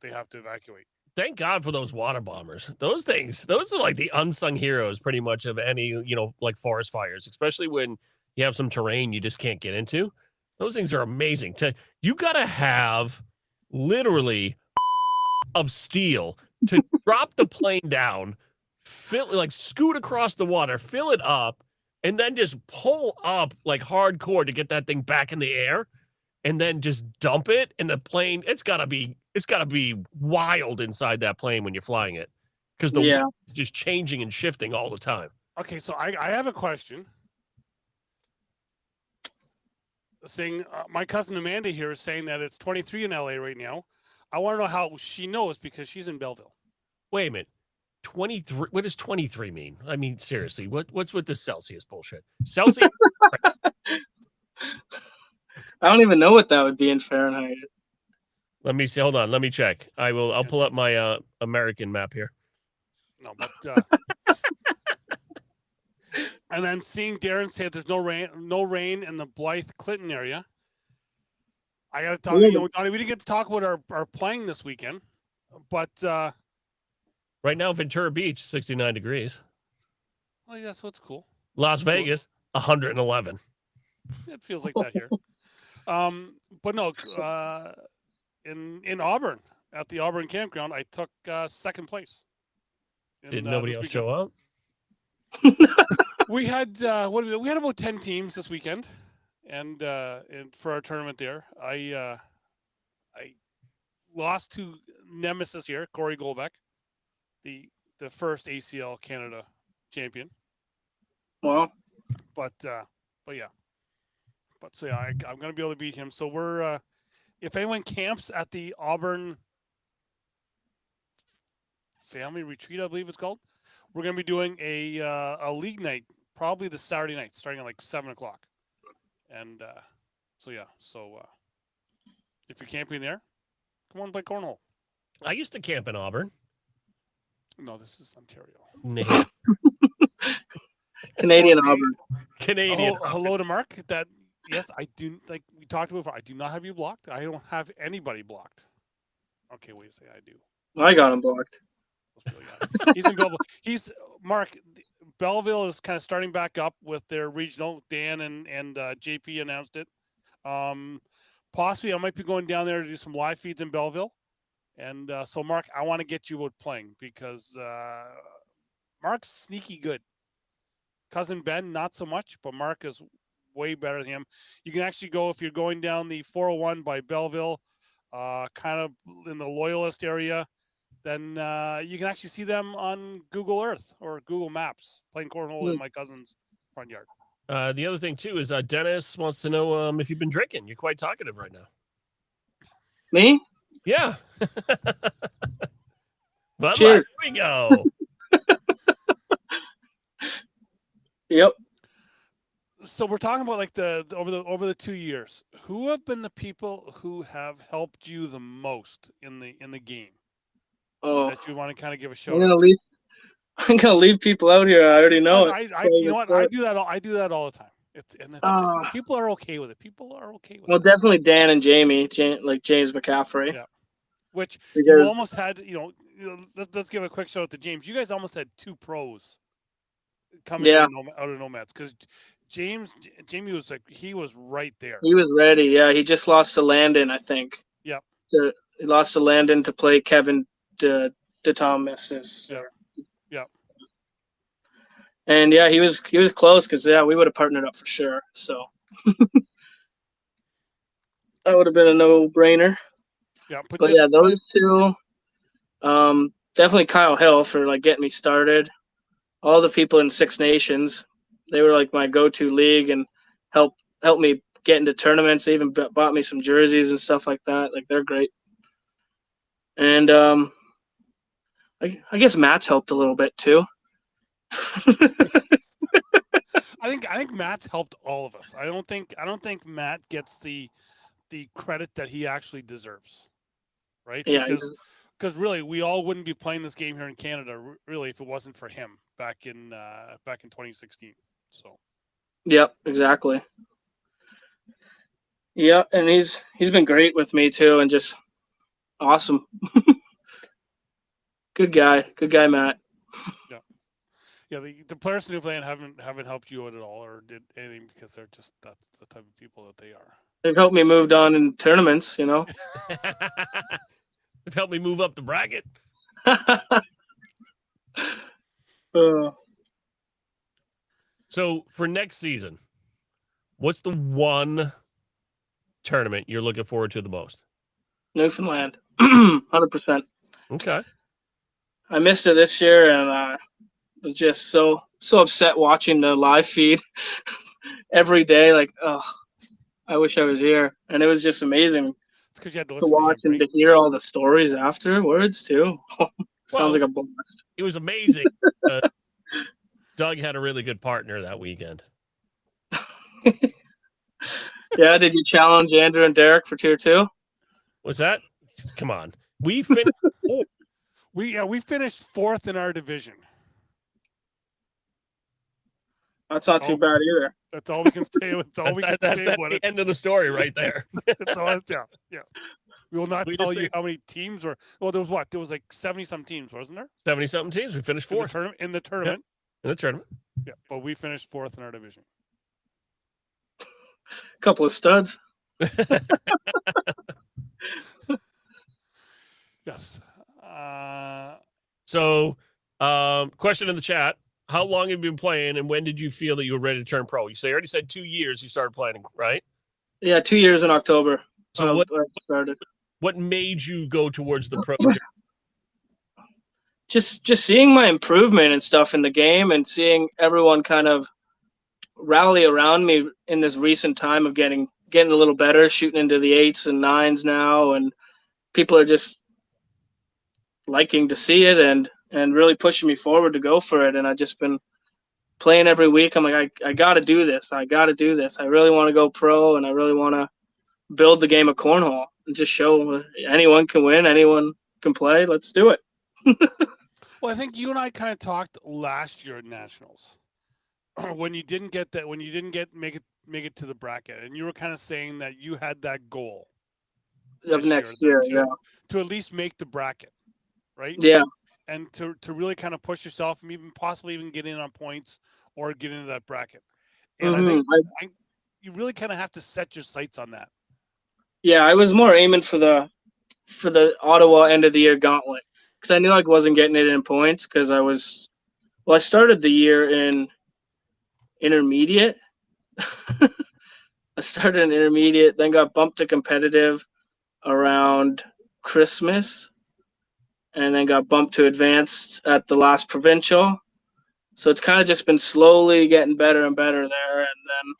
they have to evacuate. Thank God for those water bombers. Those are like the unsung heroes pretty much of any, like forest fires, especially when you have some terrain you just can't get into. Those things are amazing. You got to have literally of steel to drop the plane down, scoot across the water, fill it up, and then just pull up like hardcore to get that thing back in the air, and then just dump it in the plane. It's gotta be wild inside that plane when you're flying it, because the wind is just changing and shifting all the time. Okay, so I have a question. Saying my cousin Amanda here is saying that it's 23 in LA right now. I want to know how she knows, because she's in Belleville. Wait a minute. 23. What does 23 mean? I mean, seriously, what's with this Celsius bullshit? Celsius. I don't even know what that would be in Fahrenheit. Let me see. Hold on. Let me check. I'll pull up my American map here. No, but and then seeing Darren say there's no rain in the Blythe Clinton area. I got to talk. Donnie, we didn't get to talk about our playing this weekend, but right now Ventura Beach 69 degrees. Well, that's what's cool. Las Vegas 111. It feels like that here. But no, in Auburn, at the Auburn campground, I took second place. Did nobody else show up? We had we had about 10 teams this weekend, and for our tournament there, I lost to nemesis here, Corey Golbeck, the first ACL Canada champion. Well, but yeah. But so yeah, I'm gonna be able to beat him. So we're if anyone camps at the Auburn Family Retreat, I believe it's called, we're gonna be doing a league night, probably the Saturday night, starting at like 7:00. And so yeah, if you're camping there, come on, play cornhole. I used to camp in Auburn. No, this is Ontario. Canadian Auburn. Canadian. Hello to Mark. That yes, I do. Like we talked about before, I do not have you blocked. I don't have anybody blocked. Okay, wait a second. I do. I got him blocked. He's in Belleville. He's Mark. Belleville is kind of starting back up with their regional. Dan and JP announced it. Possibly, I might be going down there to do some live feeds in Belleville. And so, Mark, I want to get you out playing because Mark's sneaky good. Cousin Ben, not so much, but Mark is way better than him. You can actually go if you're going down the 401 by Belleville, kind of in the Loyalist area. Then you can actually see them on Google Earth or Google Maps playing cornhole in my cousin's front yard. The other thing too is Dennis wants to know if you've been drinking. You're quite talkative right now. Me? Yeah. But Cheers. here we go. Yep. So we're talking about like the over the 2 years. Who have been the people who have helped you the most in the game Oh, that you want to kind of give a shout I'm out? gonna leave people out here. I already know it. You know what? I do that all the time. People are okay with it. People are okay with Well, it. definitely Dan and Jamie, like James McCaffrey. Yeah. Which Because- you almost had, let's give a quick shout out to James. You guys almost had two pros coming out of Nomads because Jamie was like, he was right there. He was ready. Yeah, he just lost to Landon, I think. Yep. He lost to Landon to play Kevin DeThomas. Yeah. Yep. And yeah, he was close because we would have partnered up for sure. So that would have been a no-brainer. Yeah, But those two, definitely Kyle Hill for like getting me started. All the people in Six Nations, they were like my go-to league and helped me get into tournaments. They even bought me some jerseys and stuff like that. Like they're great. And I guess Matt's helped a little bit too. I think Matt's helped all of us. I don't think Matt gets the credit that he actually deserves. Right? Yeah. Because really, we all wouldn't be playing this game here in Canada, really, if it wasn't for him back in 2016. So. Yep, exactly. Yeah, and he's been great with me too, and just awesome. Good guy, Matt. Yeah, the players in New Plan haven't helped you out at all, or did anything because they're just that's the type of people that they are. They've helped me move on in tournaments, They've helped me move up the bracket. So for next season, what's the one tournament you're looking forward to the most? Newfoundland, 100%. Okay. I missed it this year, and was just so upset watching the live feed every day. Like, oh, I wish I was here, and it was just amazing. It's because you had to to watch him, and to hear all the stories afterwards too. Sounds like a blast. It was amazing. Doug had a really good partner that weekend. Yeah, did you challenge Andrew and Derek for tier 2? What's that? Come on. We finished we finished 4th in our division. That's not too bad either. That's all we can say. That's all we can that's say. That's the end of the story right there. That's all. Yeah. We will not tell you how many teams were. Well, there was what? There was like 70-some teams, wasn't there? 70-something teams. We finished 4th in the tournament. In the tournament. Yeah, but we finished 4th in our division. Couple of studs. Yes. So, question in the chat: how long have you been playing, and when did you feel that you were ready to turn pro? You already said 2 years. You started playing, right? Yeah, 2 years in October. So I started. What made you go towards the pro? Just seeing my improvement and stuff in the game, and seeing everyone kind of rally around me in this recent time of getting a little better, shooting into the 8s and 9s now, and people are just liking to see it and really pushing me forward to go for it. And I've just been playing every week. I'm like, I got to do this. I really want to go pro, and I really want to build the game of cornhole and just show anyone can win, anyone can play. Let's do it. Well, I think you and I kind of talked last year at Nationals when you didn't make it make it to the bracket, and you were kind of saying that you had that goal Of this next year year, to at least make the bracket, right? yeah. And to really kind of push yourself and even possibly even get in on points or get into that bracket. And I think you really kind of have to set your sights on that. Yeah, I was more aiming for the Ottawa end of the year gauntlet because I knew I wasn't getting it in points because I started the year in intermediate. I started in intermediate, then got bumped to competitive around Christmas, and then got bumped to advanced at the last provincial. So it's kind of just been slowly getting better and better there. And then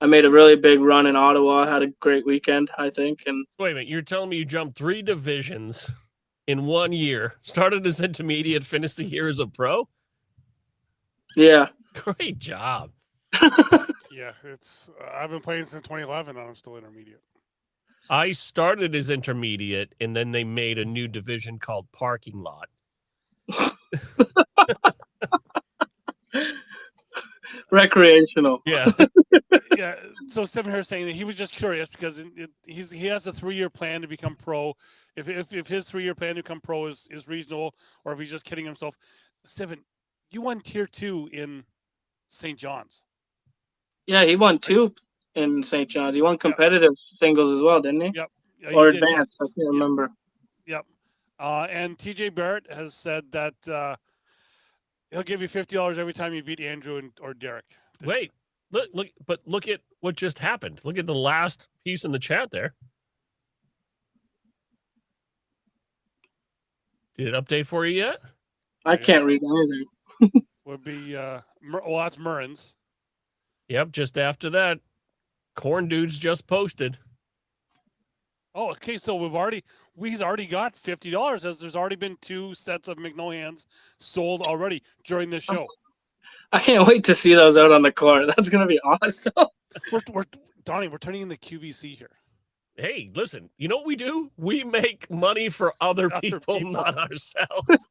I made a really big run in Ottawa. Had a great weekend, I think. And wait a minute, you're telling me you jumped 3 divisions in 1 year, started as intermediate, finished the year as a pro? yeah, Great job. Yeah, it's I've been playing since 2011, and I'm still intermediate. I started as intermediate, and then they made a new division called parking lot. recreational. Yeah. Yeah, so Stephen Hurst saying that he was just curious because he has a 3-year plan to become pro. If his 3-year plan to become pro is reasonable, or if he's just kidding himself. Stephen, you won tier 2 in St. John's. Yeah, he won 2 in St. John's. He won competitive singles as well, didn't he? Yep. Yeah, Or you did, advanced. I can't remember. Yep. And TJ Barrett has said that he'll give you $50 every time you beat Andrew or Derek. Wait, look at what just happened. Look at the last piece in the chat there. Did it update for you yet? I can't read anything. Would be that's Murren's. Yep, just after that, Corn Dudes just posted. Oh, okay. So he's already got $50 as there's already been 2 sets of McNohans sold already during this show. I can't wait to see those out on the court. That's gonna be awesome. Donnie, we're turning in the QVC here. Hey, listen, you know what we do? We make money for other people, not ourselves.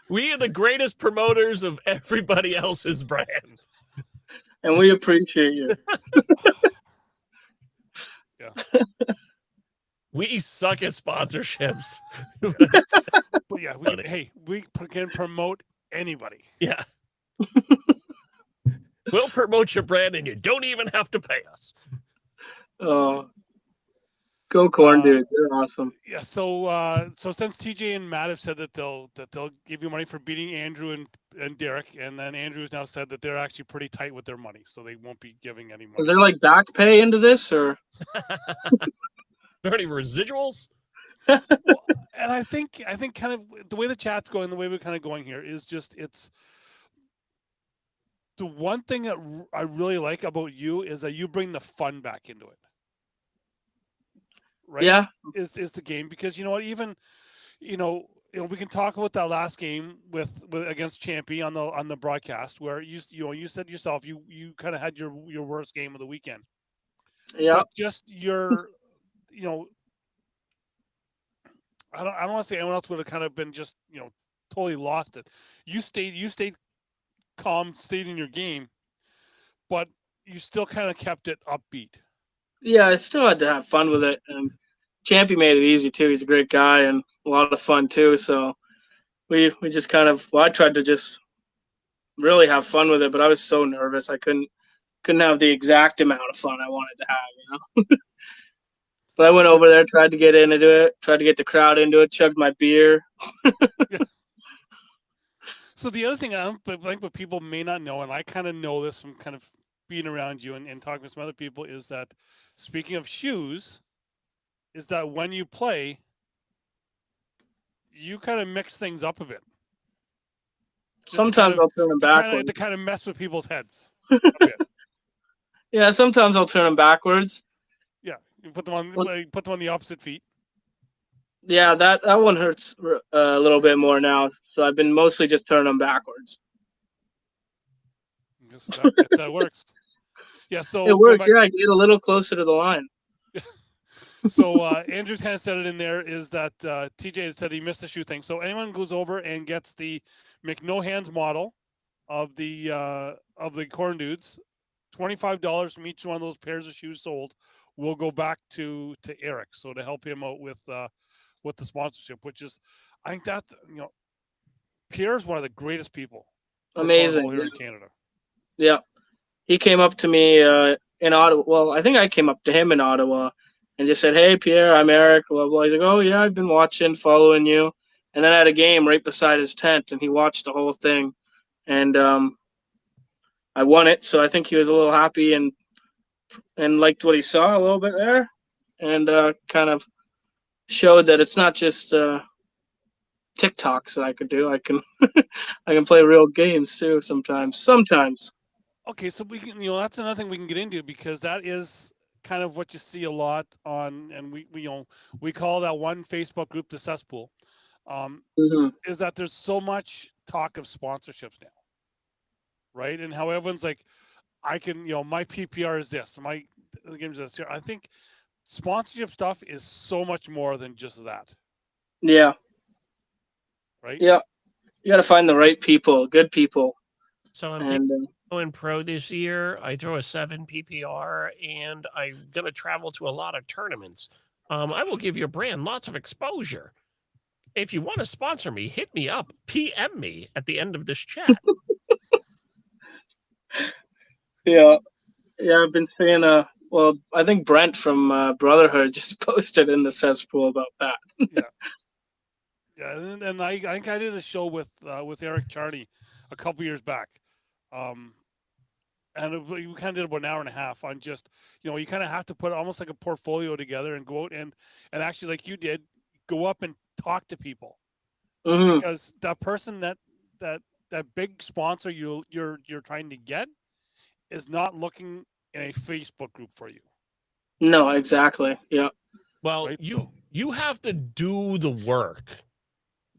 We are the greatest promoters of everybody else's brand. And we appreciate you. Yeah. We suck at sponsorships. But yeah, we can promote anybody. Yeah. We'll promote your brand and you don't even have to pay us. Oh, go Corn Dude. They're awesome. Yeah, so since TJ and Matt have said that they'll give you money for beating Andrew and Derek, and then Andrew's now said that they're actually pretty tight with their money, so they won't be giving any money. Is there like back pay into this, or there any residuals? And I think kind of the way the chat's going, the way we're kind of going here is just it's the one thing that I really like about you is that you bring the fun back into it. Right? Yeah, is the game, because you know what, even we can talk about that last game with against Champy on the broadcast where you said yourself you kind of had your worst game of the weekend. Yeah, but just your I don't want to say anyone else would have kind of been just totally lost it. You stayed calm, stayed in your game, but you still kind of kept it upbeat. Yeah, I still had to have fun with it, and Champy made it easy too. He's a great guy and a lot of fun too. So we just kind of I tried to just really have fun with it, but I was so nervous I couldn't have the exact amount of fun I wanted to have, But I went over there, tried to get into it, tried to get the crowd into it, chugged my beer. Yeah. So the other thing I think what people may not know, and I kind of know this from kind of being around you and talking with some other people, is that speaking of shoes, is that when you play, you kind of mix things up a bit. Sometimes I'll turn them backwards. To kind of mess with people's heads. Yeah, sometimes I'll turn them backwards. Yeah, you put them on the opposite feet. Yeah, that one hurts a little bit more now. So I've been mostly just turning them backwards. I guess that works. Yeah, so it works. Yeah, I get a little closer to the line. So Andrew kind of said it in there is that TJ said he missed the shoe thing. So anyone goes over and gets the McNohans model of the Corn Dudes, $25 from each one of those pairs of shoes sold will go back to Eric. So to help him out with the sponsorship, which is, I think that, Pierre's one of the greatest people for Amazing. cornhole here in Canada. Yeah. He came up to me in Ottawa. Well, I think I came up to him in Ottawa and just said, "Hey, Pierre, I'm Eric." Blah, blah. He's like, "Oh, yeah, I've been watching, following you." And then I had a game right beside his tent, and he watched the whole thing. And I won it, so I think he was a little happy and liked what he saw a little bit there, and kind of showed that it's not just TikToks that I could do. I can I can play real games too sometimes. Sometimes. Okay, so we can, that's another thing we can get into, because that is kind of what you see a lot on, and we call that one Facebook group the cesspool. Is that there's so much talk of sponsorships now, right? And how everyone's like, I can, my PPR is this, my games is this. I think sponsorship stuff is so much more than just that. Yeah. Right. Yeah. You got to find the right people, good people. So I'm going pro this year. I throw a 7 PPR, and I'm going to travel to a lot of tournaments. I will give your brand lots of exposure. If you want to sponsor me, hit me up, PM me at the end of this chat. Yeah. I've been saying, well, I think Brent from Brotherhood just posted in the cesspool about that. Yeah, and I think I did a show with Eric Charney a couple years back, and we kind of did about an hour and a half on just, you kind of have to put almost like a portfolio together and go out and actually, like you did, go up and talk to people, because that person that big sponsor you're trying to get is not looking in a Facebook group for you. No, exactly. Yeah. Well, Right, you have to do the work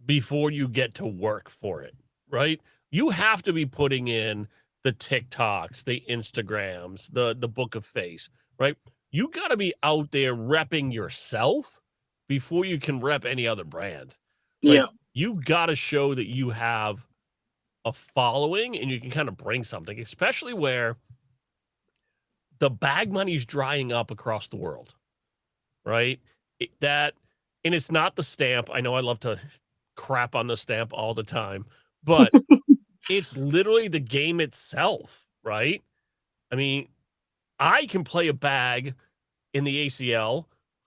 before you get to work for it, right? You have to be putting in the TikToks, the Instagrams, the Book of Face, right? You got to be out there repping yourself before you can rep any other brand. Like, Yeah. You got to show that you have a following and you can kind of bring something, especially where the bag money's drying up across the world, right? And it's not the stamp. I know I love to crap on the stamp all the time, but it's literally the game itself, right? I mean, I can play a bag in the ACL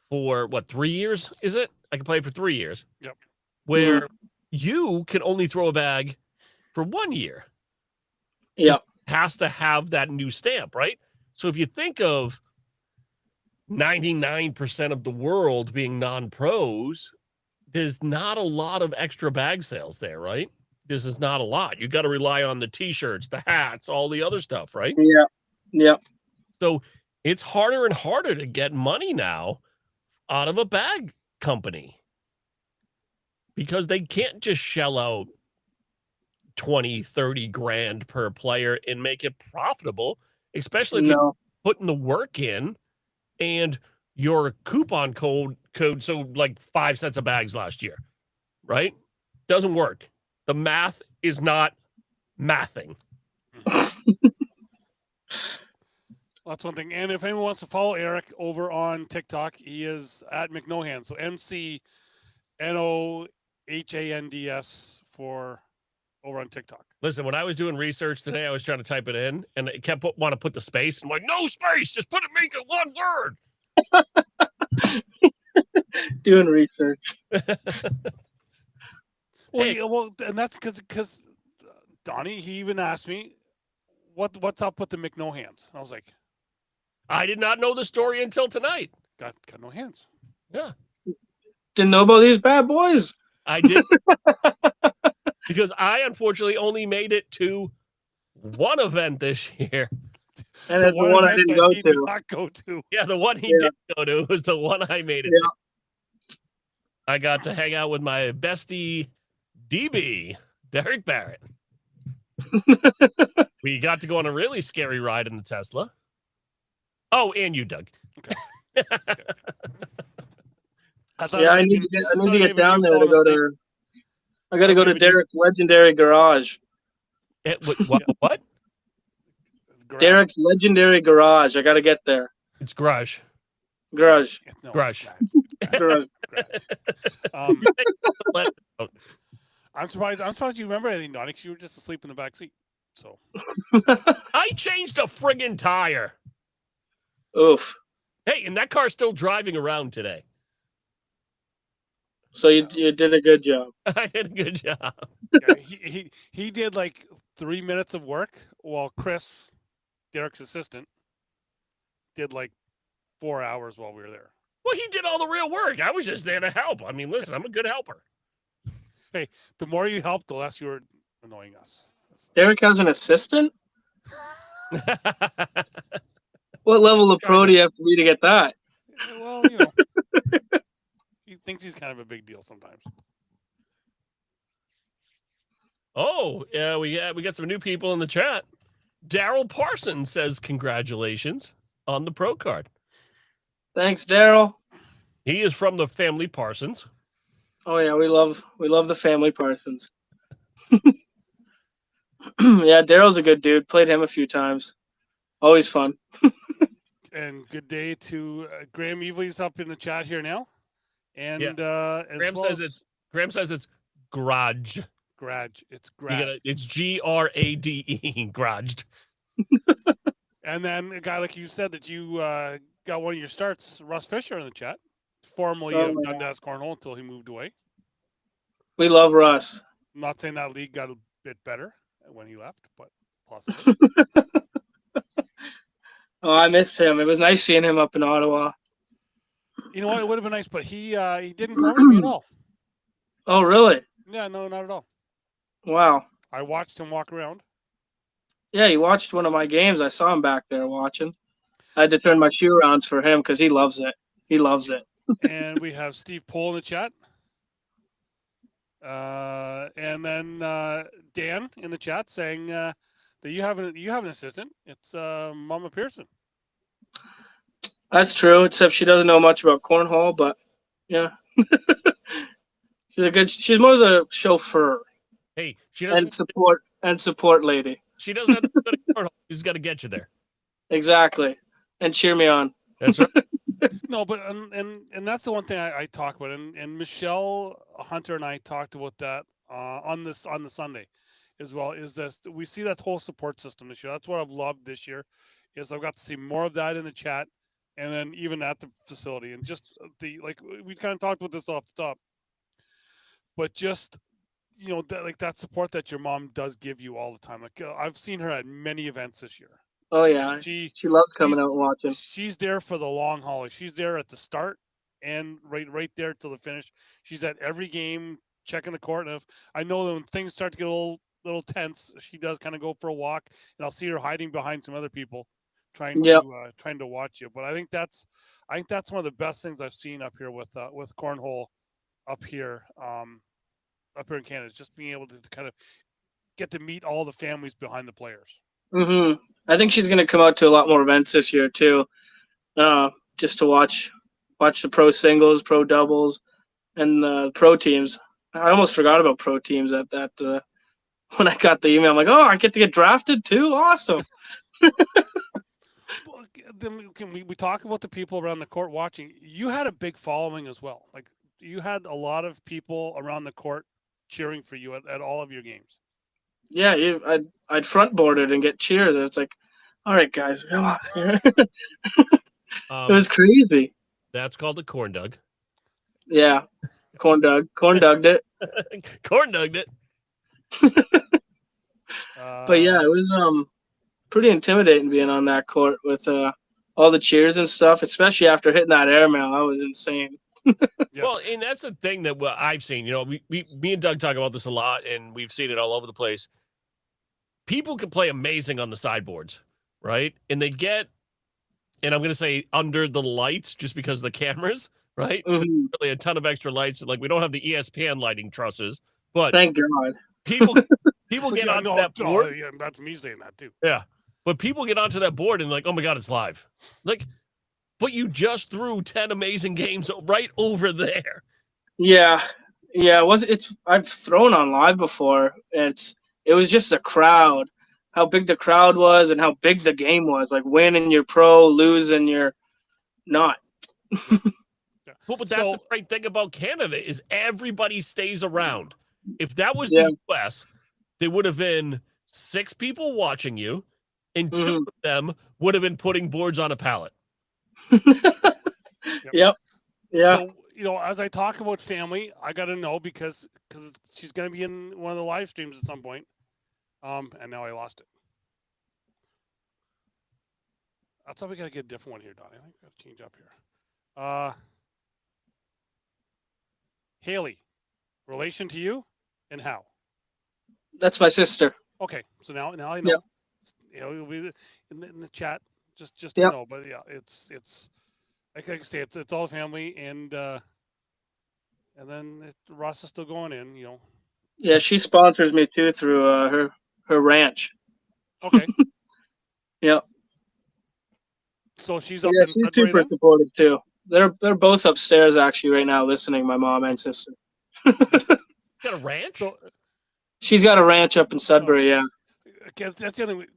for 3 years, is it? I can play for 3 years. Yep. Where you can only throw a bag for 1 year. Yeah. Has to have that new stamp, right? So if you think of 99% of the world being non-pros, there's not a lot of extra bag sales there, right? This is not a lot. You got to rely on the t-shirts, the hats, all the other stuff, right? Yeah. Yeah. So it's harder and harder to get money now out of a bag company because they can't just shell out 20, 30 grand per player and make it profitable, especially if you're putting the work in and your coupon code, so like 5 sets of bags last year, right? Doesn't work. The math is not mathing. That's one thing. And if anyone wants to follow Eric over on TikTok, he is at McNohands. So McNohands for over on TikTok. Listen, when I was doing research today, I was trying to type it in and it kept want to put the space. I'm like, no space, just make it one word. Doing research. Well, and that's because Donnie, he even asked me, what's up with the McNohands? And I was like, I did not know the story until tonight. Got no hands. Yeah. Didn't know about these bad boys. I did. Because I unfortunately only made it to one event this year. And it's the one I didn't go to. Did not go to. Yeah, the one he did go to was the one I made it to. I got to hang out with my bestie, DB, Derek Barrett. We got to go on a really scary ride in the Tesla. Oh, and you, Doug. Okay. I need to get down there to go to. I got to go to Derek's Legendary Garage. What? Garage. Derek's legendary garage. I got to get there. It's garage. Garage. No, Garage. Garage. Let- I'm surprised you remember anything, Donnie, 'cause you were just asleep in the back seat. So I changed a friggin' tire. Oof. Hey, and that car's still driving around today. So you did a good job. I did a good job. yeah, he did like 3 minutes of work, while Chris, Derek's assistant, did like 4 hours while we were there. Well, he did all the real work. I was just there to help. I mean, listen, I'm a good helper. The more you helped, the less you were annoying us. Derek has an assistant? What level of pro do you have to be to get that? Well, he thinks he's kind of a big deal sometimes. Oh, yeah, we got some new people in the chat. Daryl Parsons says congratulations on the pro card. Thanks, Daryl. He is from the family Parsons. Oh yeah, we love the family Parsons. Yeah, Daryl's a good dude. Played him a few times. Always fun. And good day to Graham Evely's up in the chat here now. And as Graham well says as Graham says it's garage. Garage. It's You Garage. it's GRADE, garaged. And then a guy like you said that you got one of your starts, Russ Fisher in the chat, formerly Oh, of yeah. Dundas Cornhole until he moved away. We love Russ. I'm not saying that league got a bit better when he left, but possibly. Oh, I missed him. It was nice seeing him up in Ottawa. You know what? It would have been nice, but he didn't come over to me at all. Oh, really? Yeah, no, not at all. Wow. I watched him walk around. Yeah, he watched one of my games. I saw him back there watching. I had to turn my shoe around for him because he loves it. He loves it. And we have Steve Pohl in the chat. And then Dan in the chat saying that you have an assistant. It's Mama Pearson. That's true, except she doesn't know much about cornhole, but yeah. She's more the chauffeur Hey, she doesn't and support lady. she doesn't have to go to cornhole. She's got to get you there. Exactly. And cheer me on. That's right. No, but and that's the one thing I talk about, and Michelle Hunter and I talked about that on the Sunday as well. Is this we see that whole support system this year? That's what I've loved this year. Is I've got to see more of that in the chat, and then even at the facility, and just we kind of talked about this off the top, but just that support that your mom does give you all the time. Like I've seen her at many events this year. Oh yeah. She loves coming out and watching. She's there for the long haul. She's there at the start and right there till the finish. She's at every game, checking the court. And I know that when things start to get a little tense, she does kind of go for a walk, and I'll see her hiding behind some other people, trying to watch you. But I think that's one of the best things I've seen up here with cornhole up here in Canada. Is just being able to kind of get to meet all the families behind the players. Mm-hmm. I think she's going to come out to a lot more events this year too, just to watch the pro singles, pro doubles, and pro teams. I almost forgot about pro teams at that when I got the email. I'm like, oh, I get to get drafted too. Awesome. Then we talk about the people around the court watching. You had a big following as well. Like you had a lot of people around the court cheering for you at all of your games. Yeah, I'd front board it and get cheered. It's like, all right, guys, come on. It was crazy. That's called a corn dug. Yeah, corn dugged it. Corn dugged it. But yeah, it was pretty intimidating being on that court with all the cheers and stuff, especially after hitting that airmail. That was insane. Yeah. Well, and that's the thing that I've seen. Me and Doug talk about this a lot, and we've seen it all over the place. People can play amazing on the sideboards, right? And they get, and I'm going to say under the lights just because of the cameras, right? Mm-hmm. Really a ton of extra lights. Like we don't have the ESPN lighting trusses, but Thank God. people get onto that board. Yeah, that's me saying that too. Yeah. But people get onto that board and like, oh my God, it's live. Like, but you just threw 10 amazing games right over there. Yeah. I've thrown on live before. It's It was just a crowd, how big the crowd was and how big the game was. Like winning you're pro, losing you're not. Well, but that's the So great thing about Canada is everybody stays around. If that was Yeah. the US, there would have been 6 people watching you, and 2 Mhm. of them would have been putting boards on a pallet. Yep. Yeah. So, you know, as I talk about family, I got to know because she's going to be in one of the live streams at some point. And now I lost it. That's why we got to get a different one here, Donnie. I think we got to change up here. Haley, relation to you and how? That's my sister. Okay, so now I Yep. know. You know, it'll be in the chat just to Yep. know. But yeah, it's like I say, it's all family, and then Russ is still going in. You know. Yeah, she sponsors me too through her ranch. Okay. Yep. So she's So up yeah, in she's Sudbury super then? supportive too. They're both upstairs actually right now listening, my mom and sister. Got a ranch? So She's got a ranch up in Sudbury, yeah. okay, that's the other thing.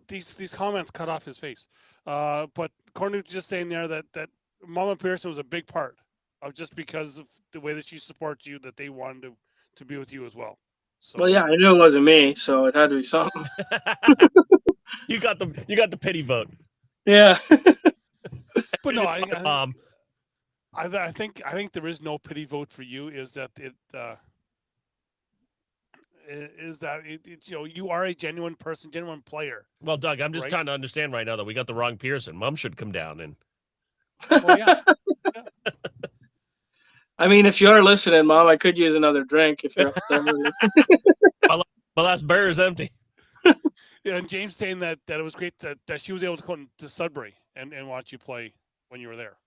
These comments cut off his face. But Courtney was just saying there that Mama Pearson was a big part of just because of the way that she supports you, that they wanted to be with you as well. So Well, yeah, I knew it wasn't me, so it had to be something. You got the pity vote. Yeah. but no, I I think there is no pity vote for you. Is that it? You know, you are a genuine person, genuine player. well, Doug, I'm just Right. trying to understand right now that we got the wrong Pearson. Mom should come down and Oh yeah. I mean, if you are listening, Mom, I could use another drink if you're upset. my last bear is empty. Yeah, and James saying that it was great that she was able to come to Sudbury and watch you play when you were there.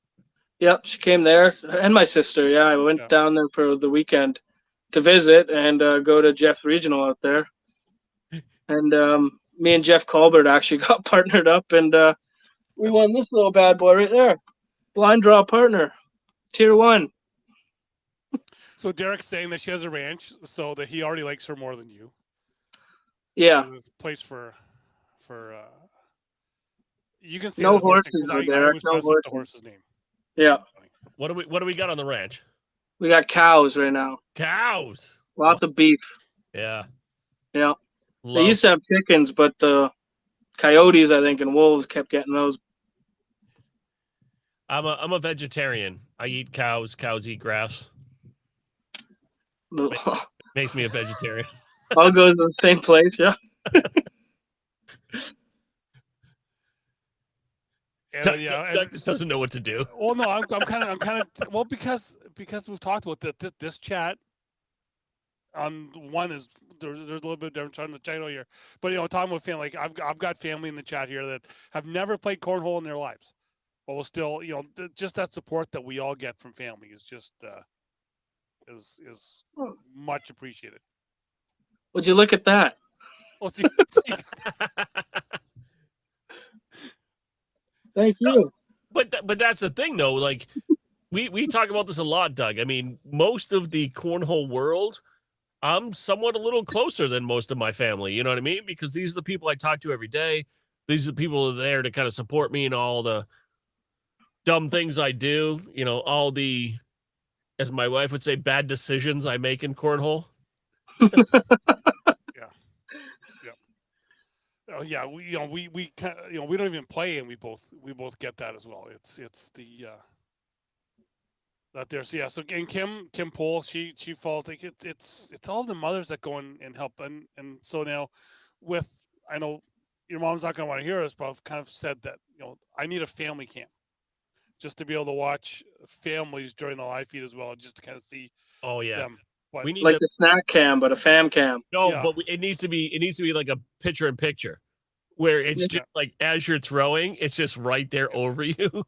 Yep, she came there, and my sister. Yeah, I went Yeah. down there for the weekend to visit and go to Jeff's Regional out there. And me and Jeff Colbert actually got partnered up, and we won this little bad boy right there. Blind draw partner, tier 1. So Derek's saying that she has a ranch, so that he already likes her more than you. Yeah, There's a place for you can say No that horse horses name, 'cause though, I Derek, always no mess up the horses. horse's name. yeah. What do we got on the ranch? We got cows right now. Cows. Lots of beef. Yeah. Yeah. They Love- used to have chickens, but coyotes, I think, and wolves kept getting those. I'm a vegetarian. I eat cows. Cows eat grass. Makes me a vegetarian. All goes to the same place. Yeah. And, Doug, yeah, and- Doug just doesn't know what to do. well, no, I'm kind of well because we've talked about that this chat on one is there's a little bit different on the title here, but you know, talking about family, like I've got family in the chat here that have never played cornhole in their lives, but will still, you know, just that support that we all get from family is just is much appreciated. Would you look at that? Well, see, Thank you. But that's the thing, though. Like we talk about this a lot, Doug. I mean, most of the cornhole world, I'm somewhat a little closer than most of my family. You know what I mean? Because these are the people I talk to every day. These are the people that are there to kind of support me in all the dumb things I do. You know, all the, as my wife would say, bad decisions I make in cornhole. oh yeah, we don't even play, and we both get that as well. It's the that there's so and Kim Pohl, she falls like it's all the mothers that go in and help, and so now with, I know your mom's not gonna want to hear us, but I've kind of said that, you know, I need a family cam just to be able to watch families during the live feed as well, just to kind of see Oh yeah, them. But we need Like to, the snack cam, but a fam cam. no, yeah. but it needs to be like a picture in picture, where it's Yeah. just like as you're throwing, it's just right there over you.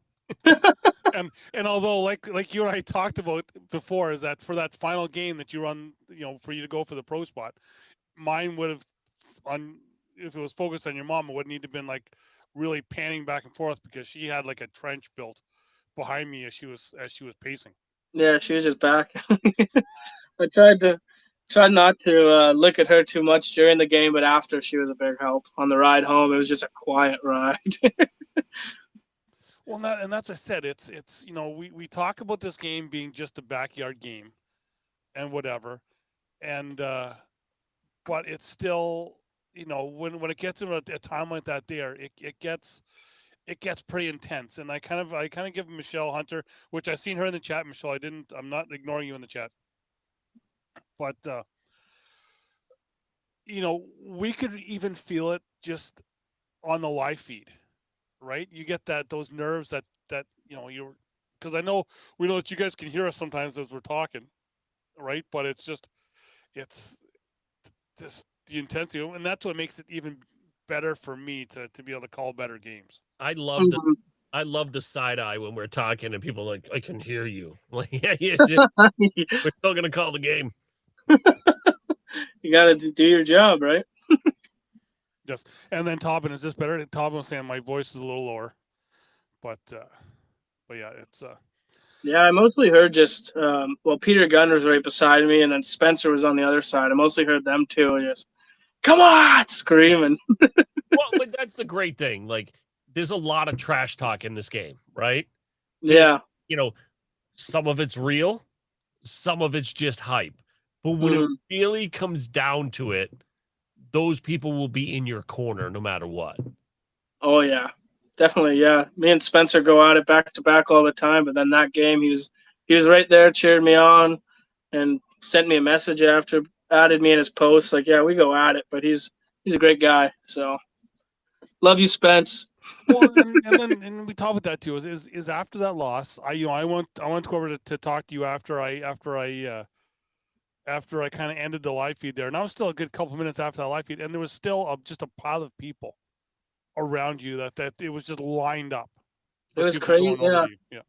and although like you and I talked about before, is that for that final game that you run, you know, for you to go for the pro spot, mine would have, on if it was focused on your mom, it would need to have been like really panning back and forth, because she had like a trench built behind me as she was pacing. Yeah, she was just back. I tried Tried not to look at her too much during the game, but after, she was a big help. On the ride home, it was just a quiet ride. Well, and that's what I said. It's we talk about this game being just a backyard game, and whatever, and but it's still when it gets in a time like that, it gets pretty intense. And I kind of give Michelle Hunter, which I seen her in the chat. Michelle, I'm not ignoring you in the chat, but we could even feel it just on the live feed, right? You get those nerves that you're, because I know we know that you guys can hear us sometimes as we're talking, right? But it's this the intensity, and that's what makes it even better for me to be able to call better games. I love the side eye when we're talking and people are like, I can hear you. Like, yeah, we're still gonna call the game. You got to do your job, right? Yes. And then Tobin, is this better? Tobin was saying my voice is a little lower, but yeah, it's Yeah, I mostly heard just Peter Gunner's right beside me, and then Spencer was on the other side. I mostly heard them two just come on screaming. Well, but that's the great thing. Like, there's a lot of trash talk in this game, right? Yeah. Some of it's real, some of it's just hype. But when it really comes down to it, those people will be in your corner no matter what. Oh, yeah. Definitely, yeah. Me and Spencer go at it back to back all the time, but then that game, he was right there, cheered me on, and sent me a message after, added me in his post. Like, yeah, we go at it, but he's a great guy. So, love you, Spence. Well, and we talk about that too. Is after that loss, I went to go over to talk to you after I kind of ended the live feed there, and I was still a good couple minutes after that live feed, and there was still just a pile of people around you that it was just lined up. It was crazy. Yeah.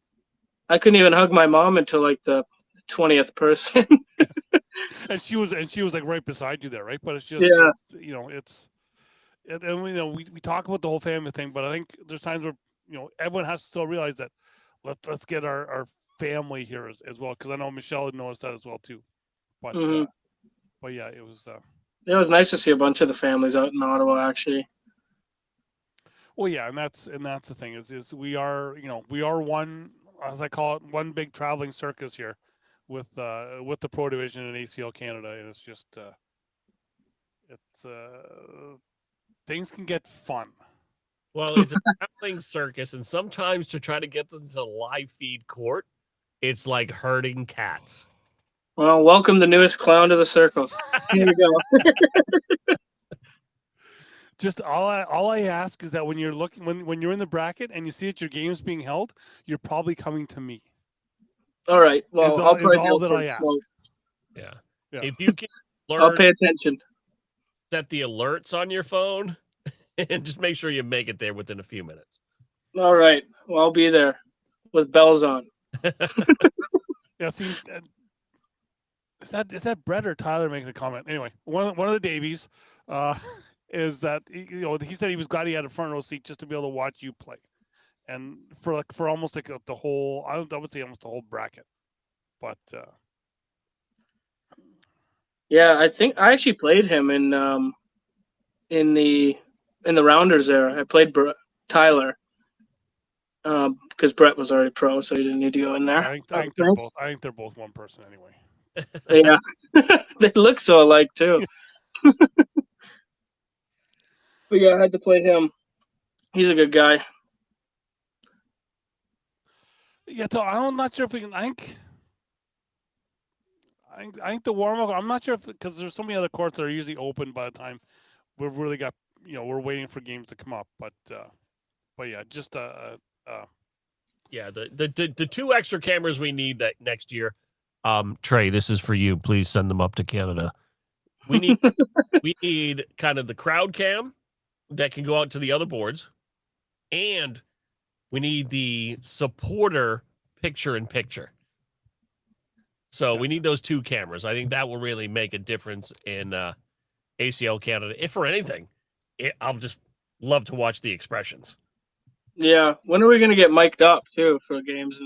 I couldn't even hug my mom until like the 20th person. and she was like right beside you there, right? But it's just and we talk about the whole family thing, but I think there's times where everyone has to still realize that let's get our family here as well, because I know Michelle had noticed that as well too. But but yeah, it was nice to see a bunch of the families out in Ottawa actually. Well, yeah, and that's the thing is we are one, as I call it, one big traveling circus here with the Pro Division and ACL Canada, and it's just things can get fun. Well, it's a traveling circus, and sometimes to try to get them to live feed court, it's like herding cats. Well, welcome the newest clown to the circus. Here you go. Just all I ask is that when you're looking when you're in the bracket and you see that your game's being held, you're probably coming to me. All right. Well, I'll is all that I ask. Yeah. If you can I'll pay attention. Set the alerts on your phone and just make sure you make it there within a few minutes. All right. Well, I'll be there with bells on. Yeah, see, is that Brett or Tyler making a comment? Anyway, one of the Davies is that he said he was glad he had a front row seat just to be able to watch you play, and for almost like the whole, I would say almost the whole bracket, but yeah, I think I actually played him in the rounders there. I played Tyler because Brett was already pro, so he didn't need to go in there. I think they're both one person anyway. Yeah, they look so alike too. But yeah, I had to play him. He's a good guy. Yeah, so I'm not sure if we can. I think the warm up. I'm not sure if, because there's so many other courts that are usually open by the time we've really got. We're waiting for games to come up, but yeah, just yeah, the two extra cameras we need that next year. Trey, this is for you. Please send them up to Canada. We need kind of the crowd cam that can go out to the other boards, and we need the supporter picture-in-picture. So we need those two cameras. I think that will really make a difference in ACL Canada. If for anything, I'll just love to watch the expressions. Yeah. When are we going to get mic'd up, too, for games?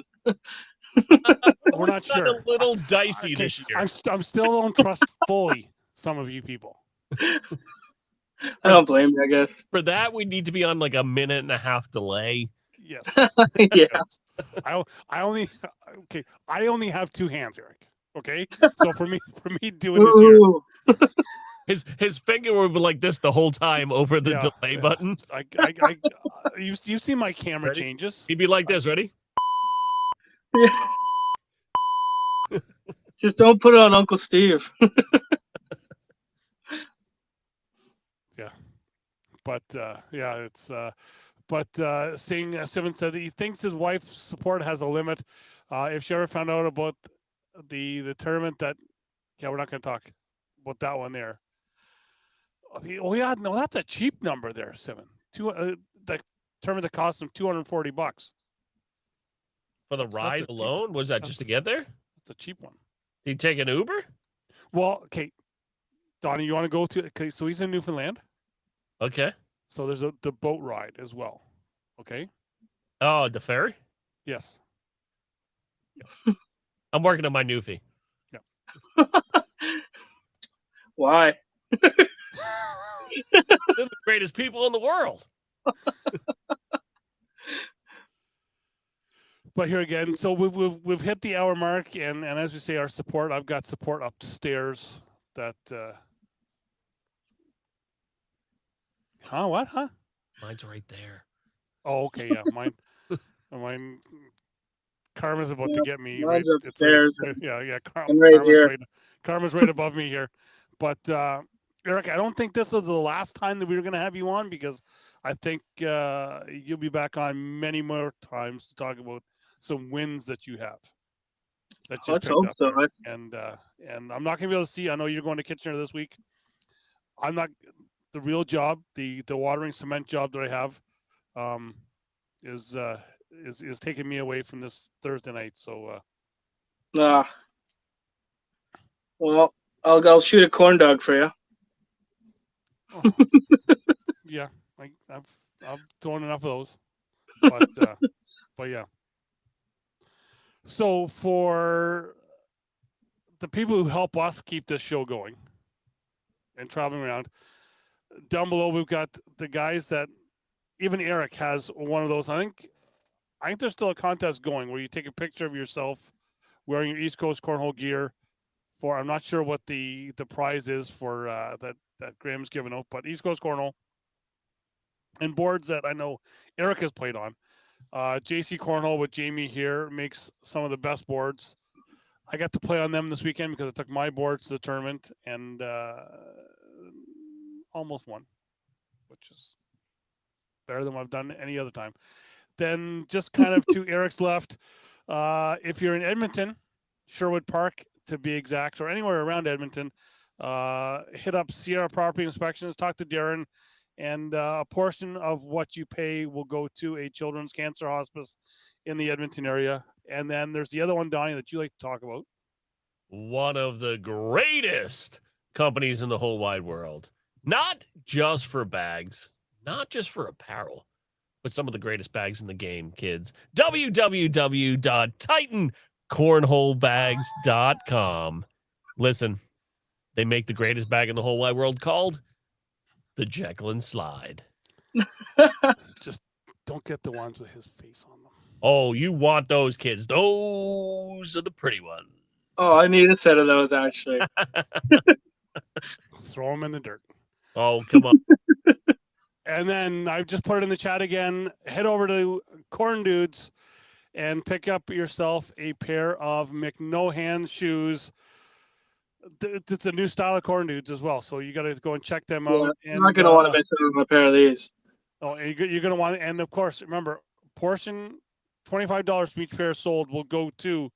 we're not gotten sure. a little dicey Okay, this year. I'm still don't trust fully some of you people. I don't blame you, I guess. For that, we need to be on like a 1.5-minute delay. Yes. Yeah. Yes. I only have two hands, Eric. Okay, so for me doing this here, Ooh. His finger would be like this the whole time over the Yeah, delay yeah. button. you've seen my camera Ready? changes. He'd be like this. Ready? Just don't put it on Uncle Steve. But yeah, it's seeing Simmons said that he thinks his wife's support has a limit. If she ever found out about the tournament, that we're not going to talk about that one there. Oh yeah, no, that's a cheap number there, Simon. The tournament that cost him $240 For the That's ride a cheap- alone? Was that just to get there? It's a cheap one. Did he take an Uber? Well, okay, Donnie, you want to go to? Okay, so he's in Newfoundland. Okay. So there's the boat ride as well. Okay. Oh, the ferry? Yes. I'm working on my Newfie. Why? They're the greatest people in the world. But here again, so we've hit the hour mark, and as we say, our support. I've got support upstairs. That. Huh? What? Huh? Mine's right there. Oh, okay. Yeah, mine. Karma's about to get me. Mine's Right, upstairs. yeah. I'm right here. Karma's right above me here. But Eric, I don't think this is the last time that we were going to have you on, because I think you'll be back on many more times to talk about some wins that you have. That you Let's picked hope up so. there. And I'm not going to be able to see. I know you're going to Kitchener this week. I'm not. The real job, the watering cement job that I have, is taking me away from this Thursday night. So Well, I'll shoot a corn dog for you. yeah, I've thrown enough of those, but yeah. So for the people who help us keep this show going and traveling around, down below we've got the guys that even Eric has one of those. I think there's still a contest going where you take a picture of yourself wearing your East Coast Cornhole gear. I'm not sure what the prize is for that Graham's given out, but East Coast Cornhole and boards that I know Eric has played on. JC Cornhole with Jamie here makes some of the best boards. I got to play on them this weekend because I took my boards to the tournament and almost won, which is better than what I've done any other time. Then just kind of to Eric's left, if you're in Edmonton, Sherwood Park to be exact, or anywhere around Edmonton, hit up Sierra Property Inspections, talk to Darren, and a portion of what you pay will go to a children's cancer hospice in the Edmonton area. And then there's the other one, Donnie, that you like to talk about. One of the greatest companies in the whole wide world. Not just for bags, not just for apparel, but some of the greatest bags in the game, kids. www.titancornholebags.com. Listen, they make the greatest bag in the whole wide world called the Jekyll and Slide. Just don't get the ones with his face on them. Oh, you want those, kids. Those are the pretty ones. Oh, I need a set of those, actually. Throw them in the dirt. Oh, come on. And then I just put it in the chat again. Head over to Corn Dudes and pick up yourself a pair of McNohan shoes. It's a new style of Corn Dudes as well, so you got to go and check them out. I'm not going to want to miss out on a pair of these. Oh, and you're going to want, and of course, remember, portion $25 for each pair sold will go to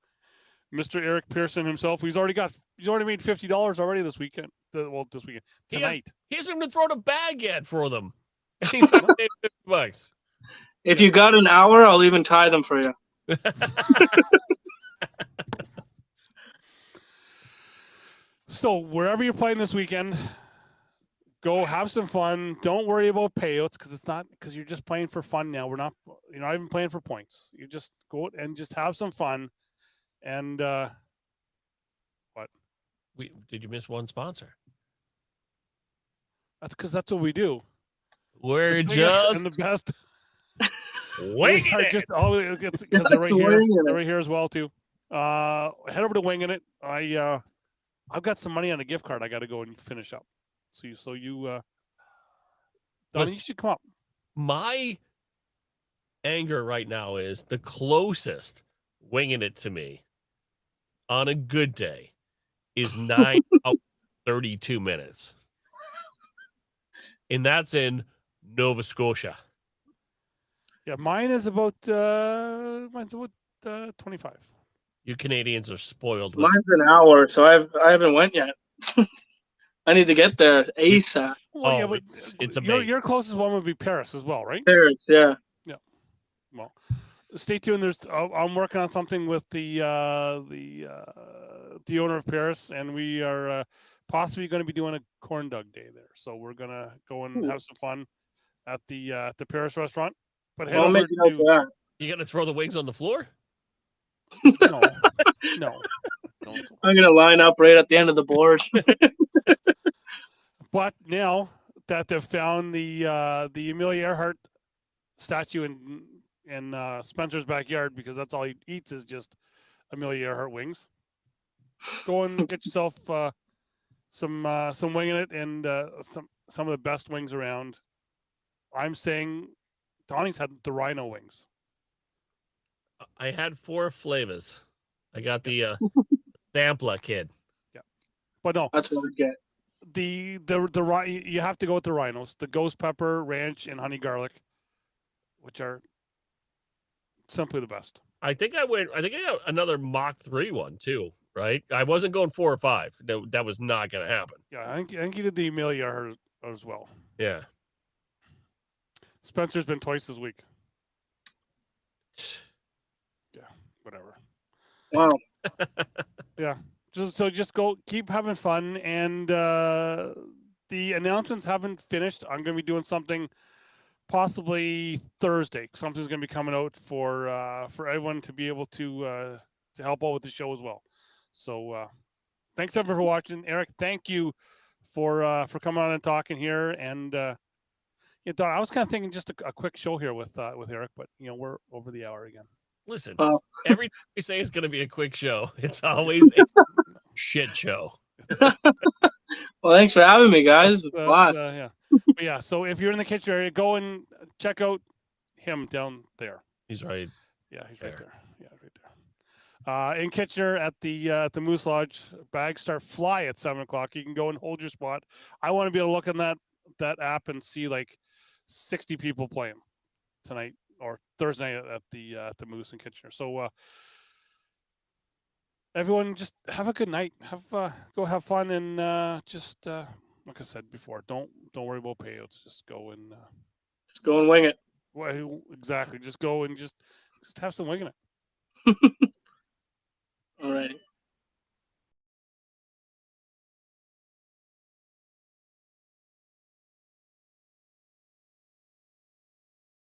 Mr. Eric Pearson himself. He's already made $50 already this weekend. Well, this weekend tonight. He hasn't even thrown a bag yet for them. He's not paid $50. If you got an hour, I'll even tie them for you. So wherever you're playing this weekend, go have some fun. Don't worry about payouts because you're just playing for fun now. We're not, you're not even playing for points. You just go and just have some fun And Did you miss one sponsor? that's because that's what we do. We're The biggest just and the best. winging We are it. just always because they're right here. Winging it. They're right here as well too. Head over to Winging It. I've got some money on a gift card. I got to go and finish up. So you, Donnie, Listen. you should come up. My anger right now is the closest winging it to me on a good day is 9 hours, 32 minutes. And that's in Nova Scotia. Yeah, mine is about 25. You Canadians are spoiled with Mine's an hour, so I haven't went yet. I need to get there ASAP. Well, yeah, Oh, but it's your amazing. closest one would be Paris as well, right? Paris, yeah. Well, stay tuned. I'm working on something with the owner of Paris, and we are possibly going to be doing a corn dog day there. So we're gonna go and have some fun at the Paris restaurant. But head I'll over make it out to for that. You got to throw the wings on the floor? no. Don't. I'm gonna line up right at the end of the board. But now that they've found the Amelia Earhart statue in Spencer's backyard, because that's all he eats is just Amelia Earhart wings. Go and get yourself some Winging It and some of the best wings around. I'm saying Donnie's had the rhino wings. I had 4 flavors. I got the Sampler kid. But no, That's what I get. you have to go with the rhinos, the ghost pepper, ranch, and honey garlic, which are simply the best. I think I got another Mach 3 one too, right? I wasn't going 4 or 5. That was not going to happen. Yeah, I think you did the Amelia Earhart as well. Yeah. Spencer's been twice this week. Yeah, whatever. Wow. Yeah. Just go, keep having fun, and the announcements haven't finished. I'm going to be doing something possibly Thursday. Something's going to be coming out for everyone to be able to help out with the show as well. So thanks everyone for watching. Eric, thank you for coming on and talking here. And yeah, Don, I was kind of thinking just a quick show here with Eric, but we're over the hour again. Listen, Wow. everything we say is going to be a quick show. It's always a shit show. Well, thanks for having me, guys. It was fun. Yeah. But yeah, so if you're in the kitchen area, go and check out him down there. He's right. Yeah, he's right there. Yeah, right there. In Kitchener at the Moose Lodge, bags start fly at 7:00. You can go and hold your spot. I want to be able to look in that app and see like 60 people playing tonight or Thursday night at the Moose in Kitchener. So everyone, just have a good night. Go have fun, and just like I said before, don't worry about payouts. Just go and Just go and wing it. well, exactly. Just go and just have some Winging It. All right.